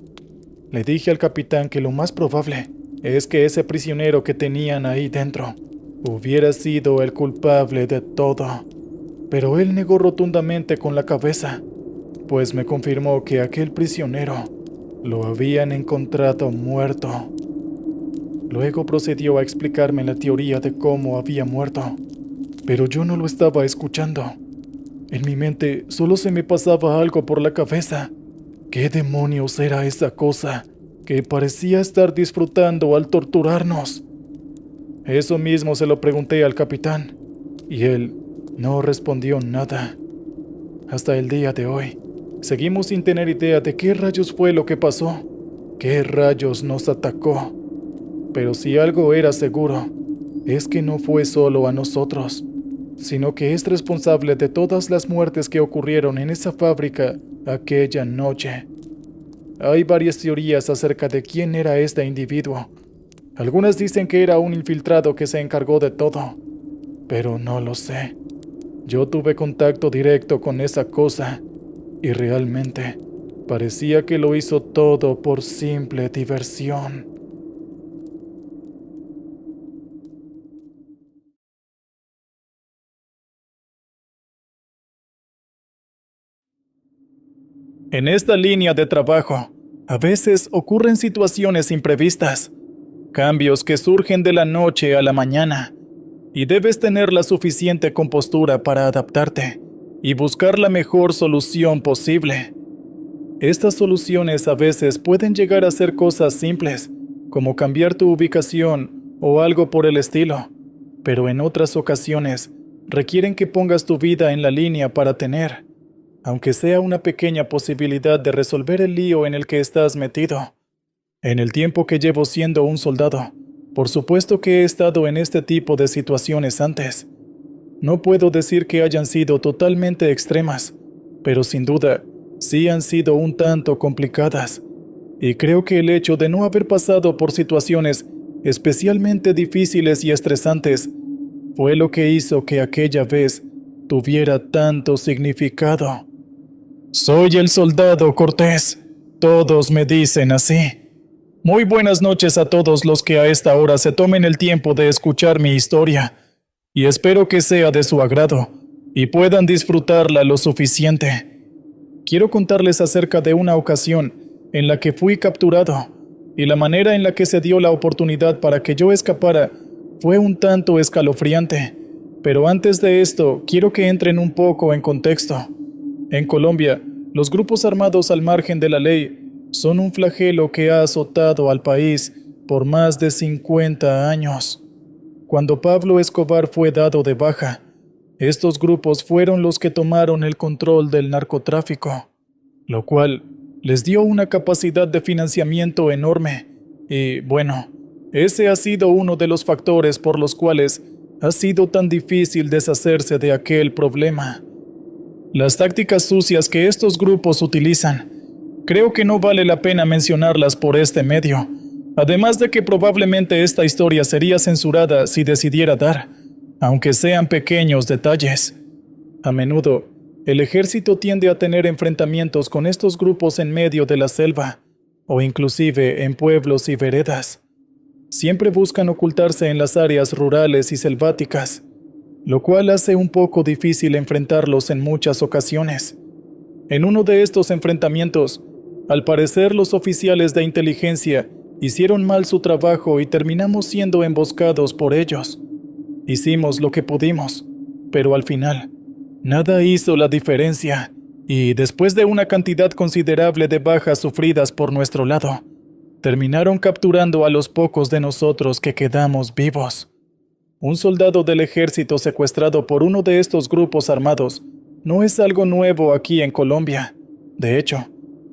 Le dije al capitán que lo más probable es que ese prisionero que tenían ahí dentro hubiera sido el culpable de todo. Pero él negó rotundamente con la cabeza, pues me confirmó que aquel prisionero lo habían encontrado muerto. Luego procedió a explicarme la teoría de cómo había muerto, pero yo no lo estaba escuchando. En mi mente solo se me pasaba algo por la cabeza. ¿Qué demonios era esa cosa que parecía estar disfrutando al torturarnos? Eso mismo se lo pregunté al capitán, y él no respondió nada. Hasta el día de hoy, seguimos sin tener idea de qué rayos fue lo que pasó, qué rayos nos atacó. Pero si algo era seguro, es que no fue solo a nosotros, sino que es responsable de todas las muertes que ocurrieron en esa fábrica aquella noche. Hay varias teorías acerca de quién era este individuo. Algunas dicen que era un infiltrado que se encargó de todo, pero no lo sé. Yo tuve contacto directo con esa cosa y realmente Parecía que lo hizo todo por simple diversión. En esta línea de trabajo, a veces ocurren situaciones imprevistas, cambios que surgen de la noche a la mañana, y debes tener la suficiente compostura para adaptarte y buscar la mejor solución posible. Estas soluciones a veces pueden llegar a ser cosas simples, como cambiar tu ubicación o algo por el estilo, pero en otras ocasiones requieren que pongas tu vida en la línea para tener, aunque sea una pequeña posibilidad de resolver el lío en el que estás metido. En el tiempo que llevo siendo un soldado, por supuesto que he estado en este tipo de situaciones antes. No puedo decir que hayan sido totalmente extremas, pero sin duda, sí han sido un tanto complicadas. Y creo que el hecho de no haber pasado por situaciones especialmente difíciles y estresantes fue lo que hizo que aquella vez tuviera tanto significado. Soy el soldado Cortés. Todos me dicen así. Muy buenas noches a todos los que a esta hora se tomen el tiempo de escuchar mi historia, y espero que sea de su agrado y puedan disfrutarla lo suficiente. Quiero contarles acerca de una ocasión en la que fui capturado, y la manera en la que se dio la oportunidad para que yo escapara fue un tanto escalofriante. Pero antes de esto, quiero que entren un poco en contexto. En Colombia, los grupos armados al margen de la ley son un flagelo que ha azotado al país por más de 50 años. Cuando Pablo Escobar fue dado de baja, estos grupos fueron los que tomaron el control del narcotráfico, lo cual les dio una capacidad de financiamiento enorme. Y bueno, ese ha sido uno de los factores por los cuales ha sido tan difícil deshacerse de aquel problema. Las tácticas sucias que estos grupos utilizan, creo que no vale la pena mencionarlas por este medio, además de que probablemente esta historia sería censurada si decidiera dar, aunque sean pequeños detalles. A menudo, el ejército tiende a tener enfrentamientos con estos grupos en medio de la selva, o inclusive en pueblos y veredas. Siempre buscan ocultarse en las áreas rurales y selváticas, lo cual hace un poco difícil enfrentarlos en muchas ocasiones. En uno de estos enfrentamientos, al parecer los oficiales de inteligencia hicieron mal su trabajo y terminamos siendo emboscados por ellos. Hicimos lo que pudimos, pero al final, nada hizo la diferencia, y después de una cantidad considerable de bajas sufridas por nuestro lado, terminaron capturando a los pocos de nosotros que quedamos vivos. Un soldado del ejército secuestrado por uno de estos grupos armados no es algo nuevo aquí en Colombia. De hecho,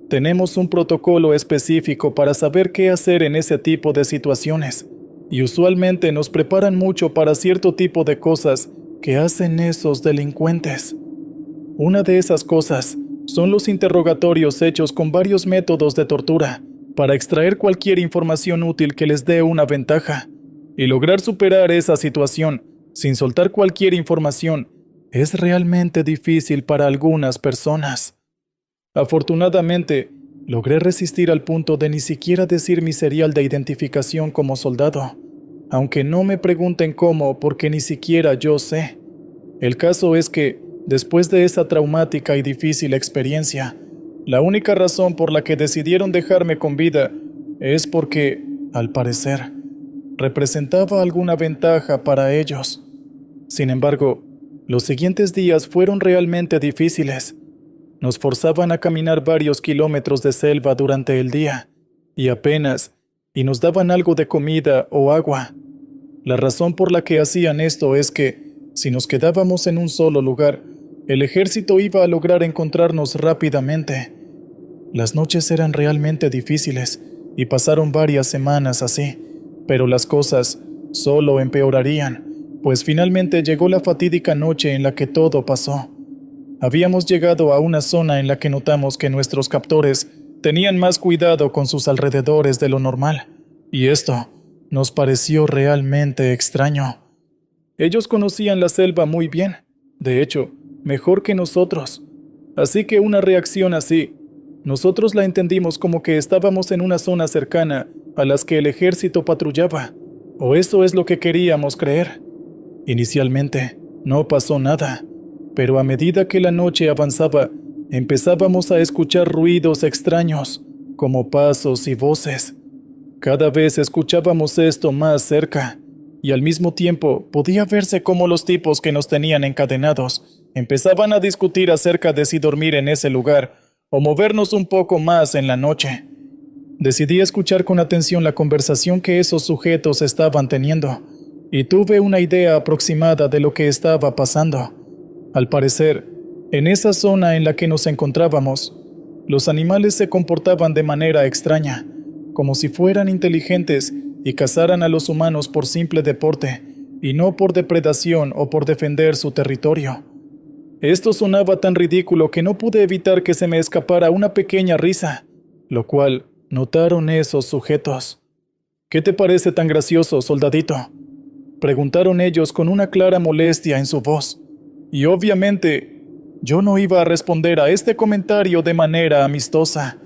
tenemos un protocolo específico para saber qué hacer en ese tipo de situaciones, y usualmente nos preparan mucho para cierto tipo de cosas que hacen esos delincuentes. Una de esas cosas son los interrogatorios hechos con varios métodos de tortura para extraer cualquier información útil que les dé una ventaja. Y lograr superar esa situación sin soltar cualquier información es realmente difícil para algunas personas. Afortunadamente, logré resistir al punto de ni siquiera decir mi serial de identificación como soldado, aunque no me pregunten cómo porque ni siquiera yo sé. El caso es que, después de esa traumática y difícil experiencia, la única razón por la que decidieron dejarme con vida es porque, al parecer, representaba alguna ventaja para ellos. Sin embargo, los siguientes días fueron realmente difíciles. Nos forzaban a caminar varios kilómetros de selva durante el día, y nos daban algo de comida o agua. La razón por la que hacían esto es que, si nos quedábamos en un solo lugar, el ejército iba a lograr encontrarnos rápidamente. Las noches eran realmente difíciles, y pasaron varias semanas así. Pero las cosas solo empeorarían, pues finalmente llegó la fatídica noche en la que todo pasó. Habíamos llegado a una zona en la que notamos que nuestros captores tenían más cuidado con sus alrededores de lo normal, y esto nos pareció realmente extraño. Ellos conocían la selva muy bien, de hecho, mejor que nosotros, así que una reacción así Nosotros la entendimos como que estábamos en una zona cercana a las que el ejército patrullaba, o eso es lo que queríamos creer. Inicialmente, no pasó nada, pero a medida que la noche avanzaba, empezábamos a escuchar ruidos extraños, como pasos y voces. Cada vez escuchábamos esto más cerca, y al mismo tiempo podía verse cómo los tipos que nos tenían encadenados empezaban a discutir acerca de si dormir en ese lugar o movernos un poco más en la noche. Decidí escuchar con atención la conversación que esos sujetos estaban teniendo, y tuve una idea aproximada de lo que estaba pasando. Al parecer, en esa zona en la que nos encontrábamos, los animales se comportaban de manera extraña, como si fueran inteligentes y cazaran a los humanos por simple deporte, y no por depredación o por defender su territorio. Esto sonaba tan ridículo que no pude evitar que se me escapara una pequeña risa, lo cual notaron esos sujetos. «¿Qué te parece tan gracioso, soldadito?», preguntaron ellos con una clara molestia en su voz. Y obviamente, yo no iba a responder a este comentario de manera amistosa.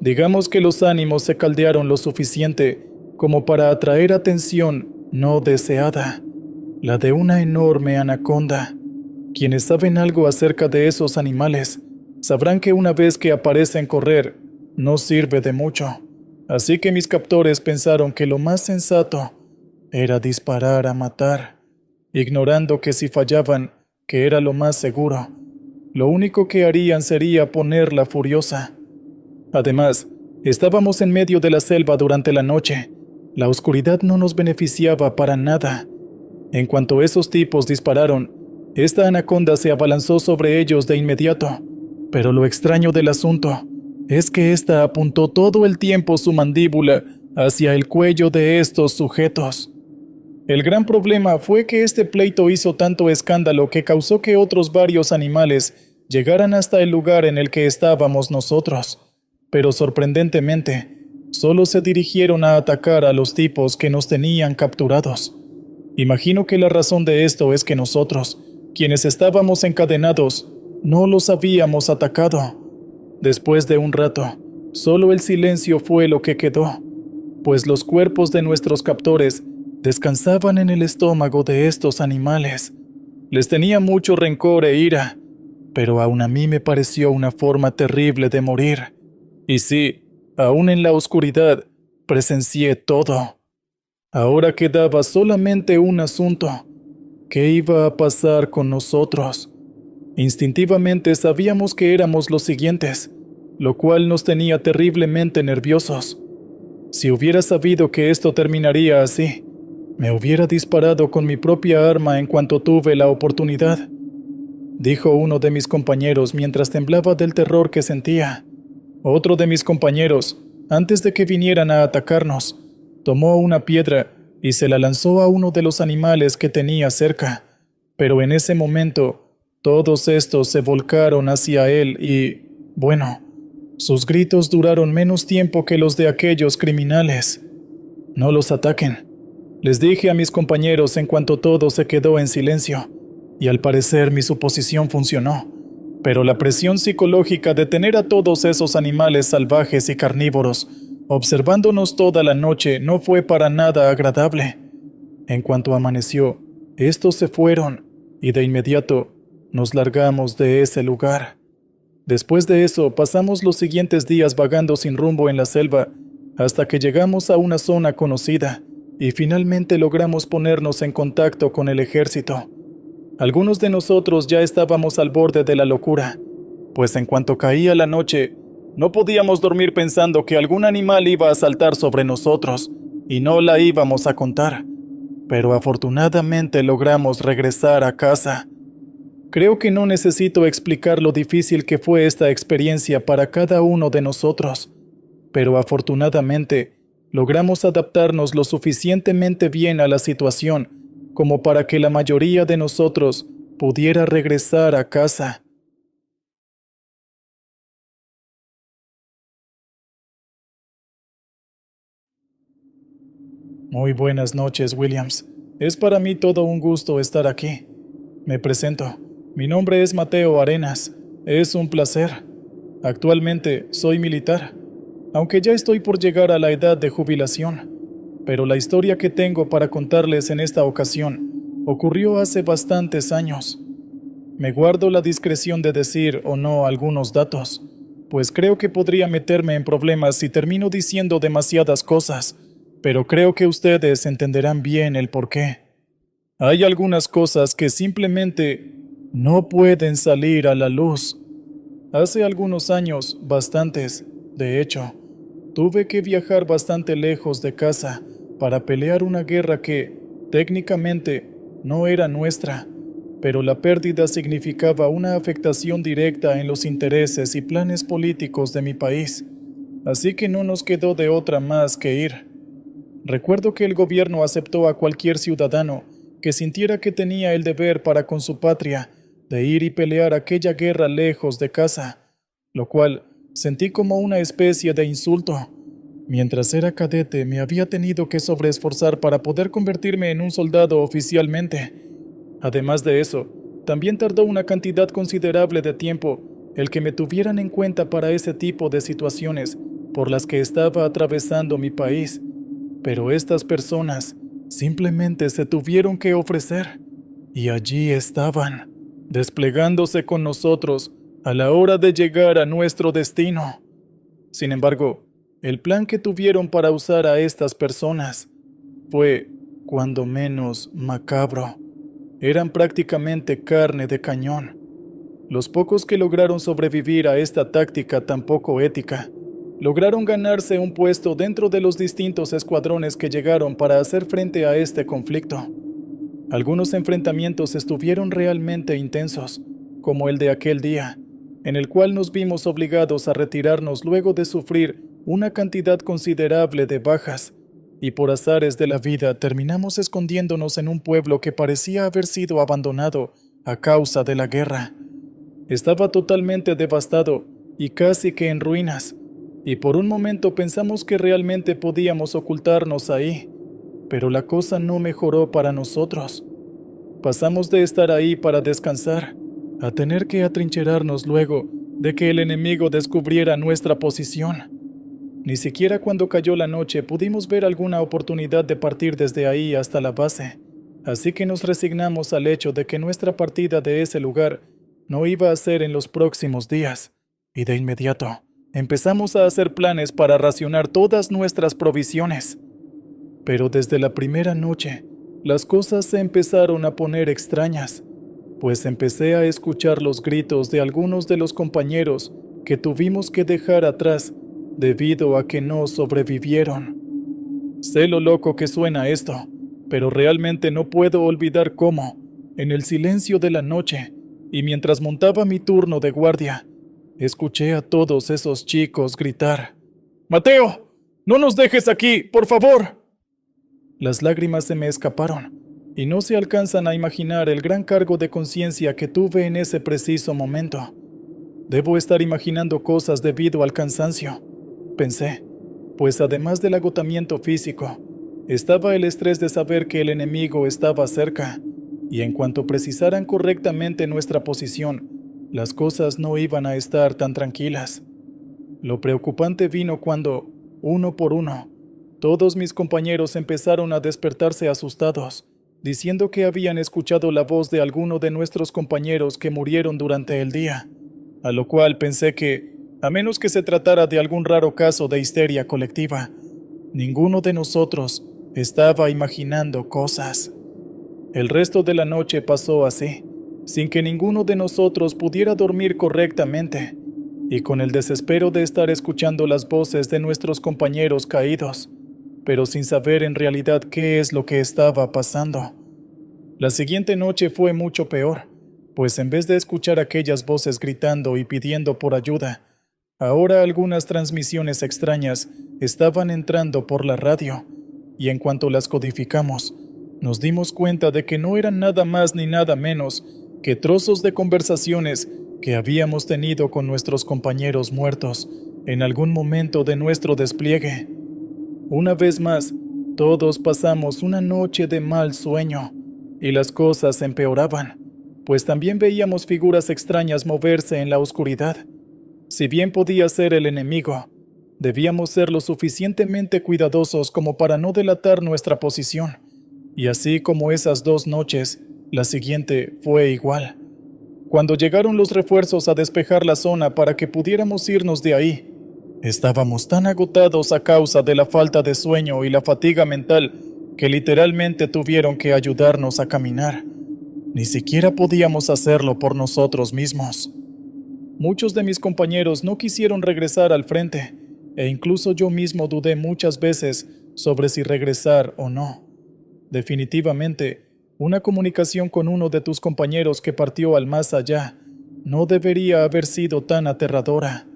Digamos que los ánimos se caldearon lo suficiente como para atraer atención no deseada, la de una enorme anaconda. Quienes saben algo acerca de esos animales sabrán que una vez que aparecen correr, no sirve de mucho. Así que mis captores pensaron que lo más sensato era disparar a matar, ignorando que si fallaban, que era lo más seguro, lo único que harían sería ponerla furiosa. Además, estábamos en medio de la selva durante la noche. La oscuridad no nos beneficiaba para nada. En cuanto esos tipos dispararon, esta anaconda se abalanzó sobre ellos de inmediato. Pero lo extraño del asunto es que ésta apuntó todo el tiempo su mandíbula hacia el cuello de estos sujetos. El gran problema fue que este pleito hizo tanto escándalo que causó que otros varios animales llegaran hasta el lugar en el que estábamos nosotros. Pero sorprendentemente, solo se dirigieron a atacar a los tipos que nos tenían capturados. Imagino que la razón de esto es que nosotros, quienes estábamos encadenados, no los habíamos atacado. Después de un rato, solo el silencio fue lo que quedó, pues los cuerpos de nuestros captores descansaban en el estómago de estos animales. Les tenía mucho rencor e ira, pero aún a mí me pareció una forma terrible de morir. Y sí, aún en la oscuridad, presencié todo. Ahora quedaba solamente un asunto. ¿Qué iba a pasar con nosotros? Instintivamente sabíamos que éramos los siguientes, lo cual nos tenía terriblemente nerviosos. Si hubiera sabido que esto terminaría así, me hubiera disparado con mi propia arma en cuanto tuve la oportunidad, dijo uno de mis compañeros mientras temblaba del terror que sentía. Otro de mis compañeros, antes de que vinieran a atacarnos, tomó una piedra y se la lanzó a uno de los animales que tenía cerca, pero en ese momento todos estos se volcaron hacia él y, bueno, sus gritos duraron menos tiempo que los de aquellos criminales. «No los ataquen», les dije a mis compañeros en cuanto todo se quedó en silencio, y al parecer mi suposición funcionó, pero la presión psicológica de tener a todos esos animales salvajes y carnívoros observándonos toda la noche no fue para nada agradable. En cuanto amaneció, estos se fueron, y de inmediato nos largamos de ese lugar. Después de eso, pasamos los siguientes días vagando sin rumbo en la selva, hasta que llegamos a una zona conocida, y finalmente logramos ponernos en contacto con el ejército. Algunos de nosotros ya estábamos al borde de la locura, pues en cuanto caía la noche, no podíamos dormir pensando que algún animal iba a saltar sobre nosotros, y no la íbamos a contar. Pero afortunadamente logramos regresar a casa. Creo que no necesito explicar lo difícil que fue esta experiencia para cada uno de nosotros, pero afortunadamente logramos adaptarnos lo suficientemente bien a la situación como para que la mayoría de nosotros pudiera regresar a casa. Muy buenas noches, Williams. Es para mí todo un gusto estar aquí. Me presento. Mi nombre es Mateo Arenas. Es un placer. Actualmente soy militar, aunque ya estoy por llegar a la edad de jubilación, pero la historia que tengo para contarles en esta ocasión ocurrió hace bastantes años. Me guardo la discreción de decir o no algunos datos, pues creo que podría meterme en problemas si termino diciendo demasiadas cosas, pero creo que ustedes entenderán bien el porqué. Hay algunas cosas que simplemente no pueden salir a la luz. Hace algunos años, bastantes, de hecho, tuve que viajar bastante lejos de casa para pelear una guerra que, técnicamente, no era nuestra, pero la pérdida significaba una afectación directa en los intereses y planes políticos de mi país, así que no nos quedó de otra más que ir. Recuerdo que el gobierno aceptó a cualquier ciudadano que sintiera que tenía el deber para con su patria de ir y pelear aquella guerra lejos de casa, lo cual sentí como una especie de insulto. Mientras era cadete me había tenido que sobreesforzar para poder convertirme en un soldado oficialmente. Además de eso, también tardó una cantidad considerable de tiempo el que me tuvieran en cuenta para ese tipo de situaciones por las que estaba atravesando mi país. Pero estas personas simplemente se tuvieron que ofrecer, y allí estaban, desplegándose con nosotros a la hora de llegar a nuestro destino. Sin embargo, el plan que tuvieron para usar a estas personas fue, cuando menos, macabro. Eran prácticamente carne de cañón. Los pocos que lograron sobrevivir a esta táctica tan poco ética, lograron ganarse un puesto dentro de los distintos escuadrones que llegaron para hacer frente a este conflicto. Algunos enfrentamientos estuvieron realmente intensos, como el de aquel día, en el cual nos vimos obligados a retirarnos luego de sufrir una cantidad considerable de bajas, y por azares de la vida terminamos escondiéndonos en un pueblo que parecía haber sido abandonado a causa de la guerra. Estaba totalmente devastado y casi que en ruinas, y por un momento pensamos que realmente podíamos ocultarnos ahí, pero la cosa no mejoró para nosotros. Pasamos de estar ahí para descansar a tener que atrincherarnos luego de que el enemigo descubriera nuestra posición. Ni siquiera cuando cayó la noche pudimos ver alguna oportunidad de partir desde ahí hasta la base, así que nos resignamos al hecho de que nuestra partida de ese lugar no iba a ser en los próximos días, y de inmediato empezamos a hacer planes para racionar todas nuestras provisiones. Pero desde la primera noche, las cosas se empezaron a poner extrañas, pues empecé a escuchar los gritos de algunos de los compañeros que tuvimos que dejar atrás debido a que no sobrevivieron. Sé lo loco que suena esto, pero realmente no puedo olvidar cómo, en el silencio de la noche, y mientras montaba mi turno de guardia, escuché a todos esos chicos gritar: «¡Mateo! ¡No nos dejes aquí, por favor!». Las lágrimas se me escaparon, y no se alcanzan a imaginar el gran cargo de conciencia que tuve en ese preciso momento. Debo estar imaginando cosas debido al cansancio, pensé, pues además del agotamiento físico, estaba el estrés de saber que el enemigo estaba cerca, y en cuanto precisaran correctamente nuestra posición, las cosas no iban a estar tan tranquilas. Lo preocupante vino cuando, uno por uno, todos mis compañeros empezaron a despertarse asustados, diciendo que habían escuchado la voz de alguno de nuestros compañeros que murieron durante el día, a lo cual pensé que, a menos que se tratara de algún raro caso de histeria colectiva, ninguno de nosotros estaba imaginando cosas. El resto de la noche pasó así, sin que ninguno de nosotros pudiera dormir correctamente, y con el desespero de estar escuchando las voces de nuestros compañeros caídos, pero sin saber en realidad qué es lo que estaba pasando. La siguiente noche fue mucho peor, pues en vez de escuchar aquellas voces gritando y pidiendo por ayuda, ahora algunas transmisiones extrañas estaban entrando por la radio, y en cuanto las codificamos, nos dimos cuenta de que no eran nada más ni nada menos que trozos de conversaciones que habíamos tenido con nuestros compañeros muertos en algún momento de nuestro despliegue. Una vez más, todos pasamos una noche de mal sueño, y las cosas empeoraban, pues también veíamos figuras extrañas moverse en la oscuridad. Si bien podía ser el enemigo, debíamos ser lo suficientemente cuidadosos como para no delatar nuestra posición. Y así como esas 2 noches, la siguiente fue igual. Cuando llegaron los refuerzos a despejar la zona para que pudiéramos irnos de ahí, estábamos tan agotados a causa de la falta de sueño y la fatiga mental que literalmente tuvieron que ayudarnos a caminar. Ni siquiera podíamos hacerlo por nosotros mismos. Muchos de mis compañeros no quisieron regresar al frente, e incluso yo mismo dudé muchas veces sobre si regresar o no. Definitivamente, una comunicación con uno de tus compañeros que partió al más allá no debería haber sido tan aterradora.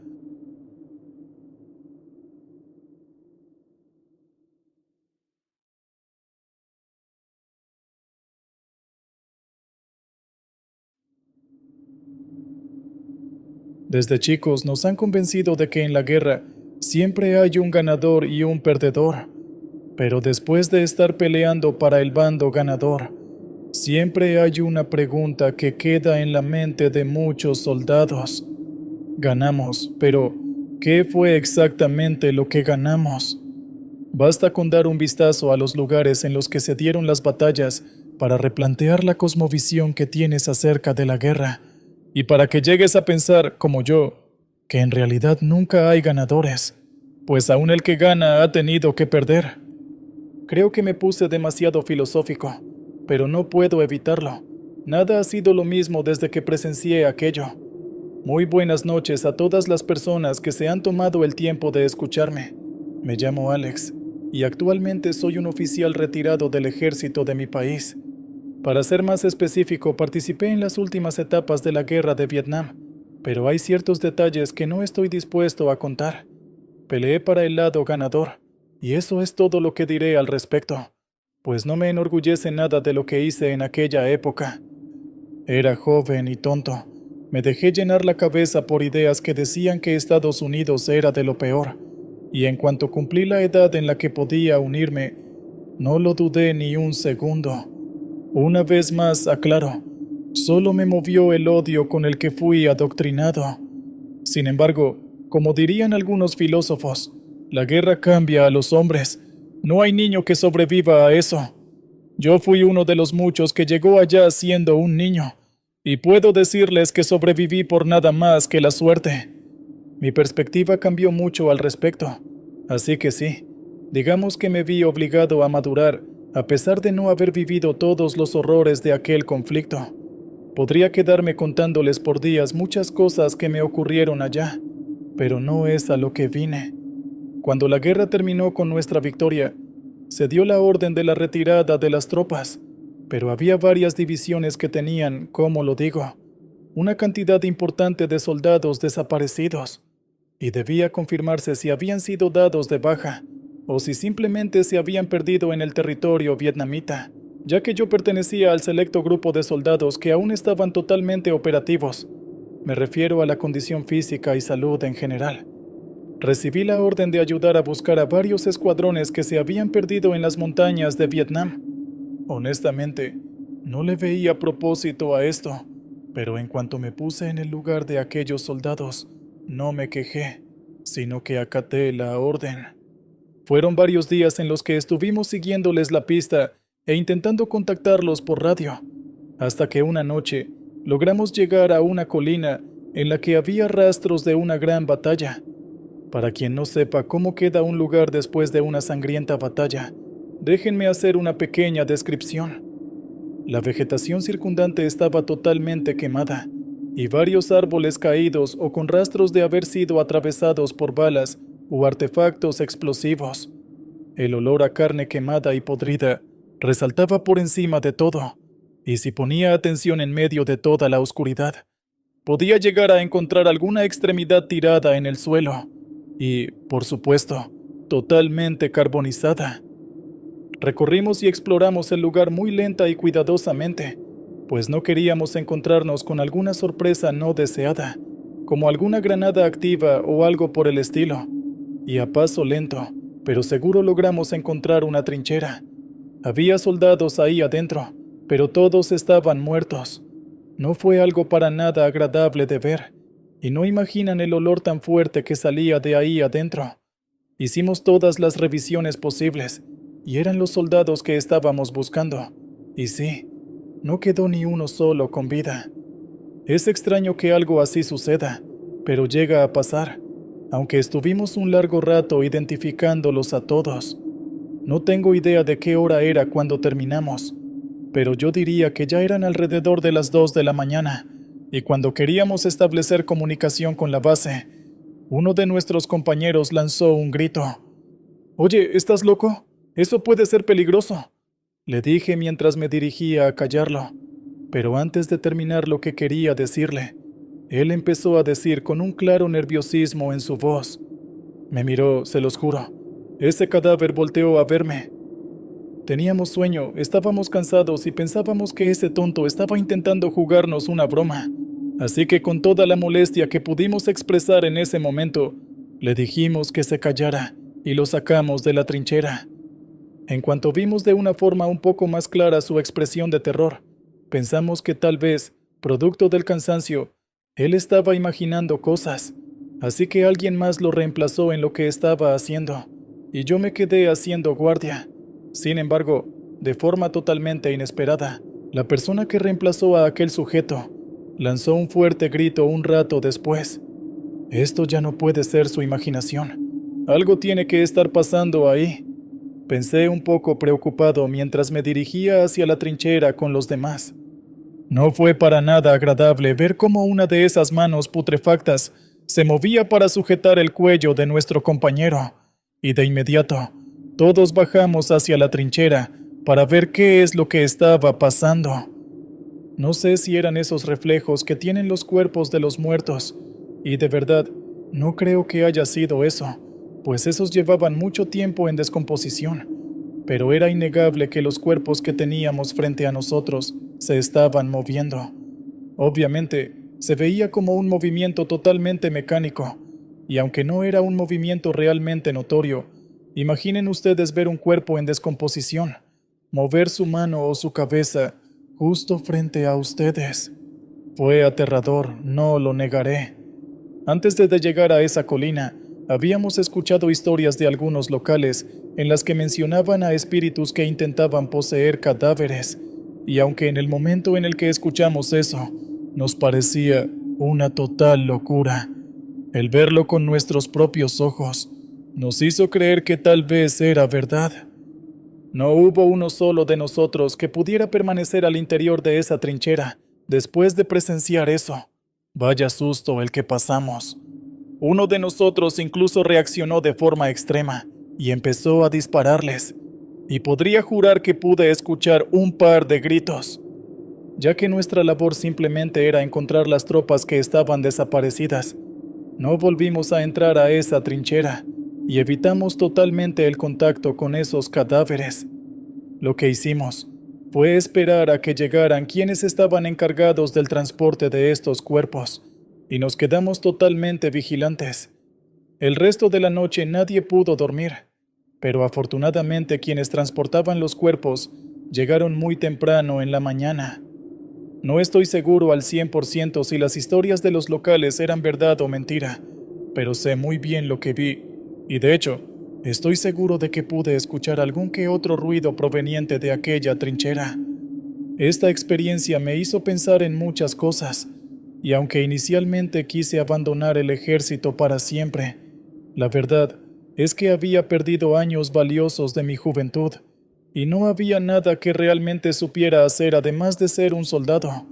Desde chicos nos han convencido de que en la guerra siempre hay un ganador y un perdedor, pero después de estar peleando para el bando ganador, siempre hay una pregunta que queda en la mente de muchos soldados. Ganamos, pero ¿qué fue exactamente lo que ganamos? Basta con dar un vistazo a los lugares en los que se dieron las batallas para replantear la cosmovisión que tienes acerca de la guerra, y para que llegues a pensar, como yo, que en realidad nunca hay ganadores, pues aún el que gana ha tenido que perder. Creo que me puse demasiado filosófico, pero no puedo evitarlo. Nada ha sido lo mismo desde que presencié aquello. Muy buenas noches a todas las personas que se han tomado el tiempo de escucharme. Me llamo Alex, y actualmente soy un oficial retirado del ejército de mi país. Para ser más específico, participé en las últimas etapas de la guerra de Vietnam, pero hay ciertos detalles que no estoy dispuesto a contar. Peleé para el lado ganador, y eso es todo lo que diré al respecto, pues no me enorgullece nada de lo que hice en aquella época. Era joven y tonto. Me dejé llenar la cabeza por ideas que decían que Estados Unidos era de lo peor, y en cuanto cumplí la edad en la que podía unirme, no lo dudé ni un segundo. Una vez más, aclaro, solo me movió el odio con el que fui adoctrinado. Sin embargo, como dirían algunos filósofos, la guerra cambia a los hombres. No hay niño que sobreviva a eso. Yo fui uno de los muchos que llegó allá siendo un niño, y puedo decirles que sobreviví por nada más que la suerte. Mi perspectiva cambió mucho al respecto, así que sí, digamos que me vi obligado a madurar a pesar de no haber vivido todos los horrores de aquel conflicto. Podría quedarme contándoles por días muchas cosas que me ocurrieron allá, pero no es a lo que vine. Cuando la guerra terminó con nuestra victoria, se dio la orden de la retirada de las tropas, pero había varias divisiones que tenían, como lo digo, una cantidad importante de soldados desaparecidos, y debía confirmarse si habían sido dados de baja, o si simplemente se habían perdido en el territorio vietnamita, ya que yo pertenecía al selecto grupo de soldados que aún estaban totalmente operativos. Me refiero a la condición física y salud en general. Recibí la orden de ayudar a buscar a varios escuadrones que se habían perdido en las montañas de Vietnam. Honestamente, no le veía propósito a esto, pero en cuanto me puse en el lugar de aquellos soldados, no me quejé, sino que acaté la orden. Fueron varios días en los que estuvimos siguiéndoles la pista e intentando contactarlos por radio, hasta que una noche logramos llegar a una colina en la que había rastros de una gran batalla. Para quien no sepa cómo queda un lugar después de una sangrienta batalla, déjenme hacer una pequeña descripción. La vegetación circundante estaba totalmente quemada, y varios árboles caídos o con rastros de haber sido atravesados por balas o artefactos explosivos. El olor a carne quemada y podrida resaltaba por encima de todo, y si ponía atención en medio de toda la oscuridad, podía llegar a encontrar alguna extremidad tirada en el suelo, y, por supuesto, totalmente carbonizada. Recorrimos y exploramos el lugar muy lenta y cuidadosamente, pues no queríamos encontrarnos con alguna sorpresa no deseada, como alguna granada activa o algo por el estilo, y a paso lento, pero seguro logramos encontrar una trinchera. Había soldados ahí adentro, pero todos estaban muertos. No fue algo para nada agradable de ver, Y no imaginan el olor tan fuerte que salía de ahí adentro. Hicimos todas las revisiones posibles, y eran los soldados que estábamos buscando. Y sí, no quedó ni uno solo con vida. Es extraño que algo así suceda, pero llega a pasar, aunque estuvimos un largo rato identificándolos a todos. No tengo idea de qué hora era cuando terminamos, pero yo diría que ya eran alrededor de las 2 de la mañana, y cuando queríamos establecer comunicación con la base, uno de nuestros compañeros lanzó un grito. «Oye, ¿estás loco? Eso puede ser peligroso», le dije mientras me dirigía a callarlo. Pero antes de terminar lo que quería decirle, él empezó a decir con un claro nerviosismo en su voz. Me miró, se los juro. Ese cadáver volteó a verme. Teníamos sueño, estábamos cansados y pensábamos que ese tonto estaba intentando jugarnos una broma. Así que con toda la molestia que pudimos expresar en ese momento, le dijimos que se callara y lo sacamos de la trinchera. En cuanto vimos de una forma un poco más clara su expresión de terror, pensamos que tal vez, producto del cansancio, él estaba imaginando cosas, así que alguien más lo reemplazó en lo que estaba haciendo, y yo me quedé haciendo guardia. Sin embargo, de forma totalmente inesperada, la persona que reemplazó a aquel sujeto lanzó un fuerte grito un rato después. Esto ya no puede ser su imaginación. Algo tiene que estar pasando ahí. Pensé un poco preocupado mientras me dirigía hacia la trinchera con los demás. No fue para nada agradable ver cómo una de esas manos putrefactas se movía para sujetar el cuello de nuestro compañero, y de inmediato, todos bajamos hacia la trinchera para ver qué es lo que estaba pasando. No sé si eran esos reflejos que tienen los cuerpos de los muertos, y de verdad, no creo que haya sido eso, pues esos llevaban mucho tiempo en descomposición, pero era innegable que los cuerpos que teníamos frente a nosotros se estaban moviendo. Obviamente, se veía como un movimiento totalmente mecánico, y aunque no era un movimiento realmente notorio, imaginen ustedes ver un cuerpo en descomposición, mover su mano o su cabeza justo frente a ustedes. Fue aterrador, no lo negaré. Antes de llegar a esa colina, habíamos escuchado historias de algunos locales en las que mencionaban a espíritus que intentaban poseer cadáveres, y aunque en el momento en el que escuchamos eso, nos parecía una total locura, el verlo con nuestros propios ojos nos hizo creer que tal vez era verdad. No hubo uno solo de nosotros que pudiera permanecer al interior de esa trinchera después de presenciar eso. Vaya susto el que pasamos. Uno de nosotros incluso reaccionó de forma extrema y empezó a dispararles. Y podría jurar que pude escuchar un par de gritos, ya que nuestra labor simplemente era encontrar las tropas que estaban desaparecidas. No volvimos a entrar a esa trinchera y evitamos totalmente el contacto con esos cadáveres. Lo que hicimos fue esperar a que llegaran quienes estaban encargados del transporte de estos cuerpos, y nos quedamos totalmente vigilantes. El resto de la noche nadie pudo dormir, pero afortunadamente quienes transportaban los cuerpos llegaron muy temprano en la mañana. No estoy seguro al 100% si las historias de los locales eran verdad o mentira, pero sé muy bien lo que vi, y de hecho, estoy seguro de que pude escuchar algún que otro ruido proveniente de aquella trinchera. Esta experiencia me hizo pensar en muchas cosas, y aunque inicialmente quise abandonar el ejército para siempre, la verdad es que había perdido años valiosos de mi juventud, y no había nada que realmente supiera hacer además de ser un soldado.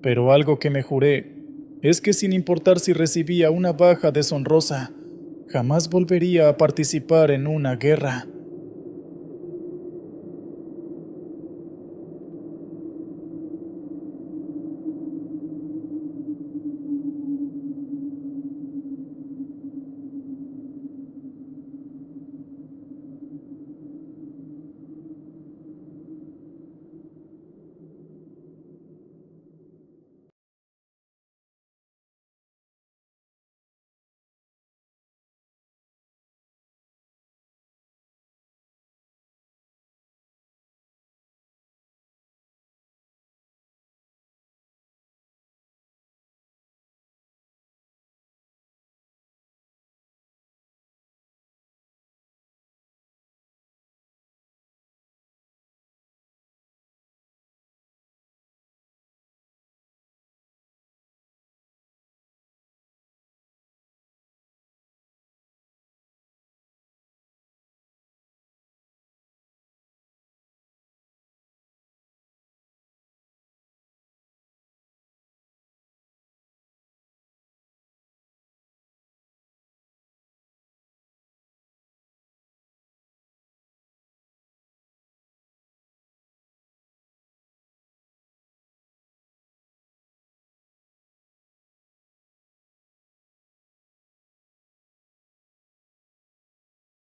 Pero algo que me juré es que sin importar si recibía una baja deshonrosa, jamás volvería a participar en una guerra.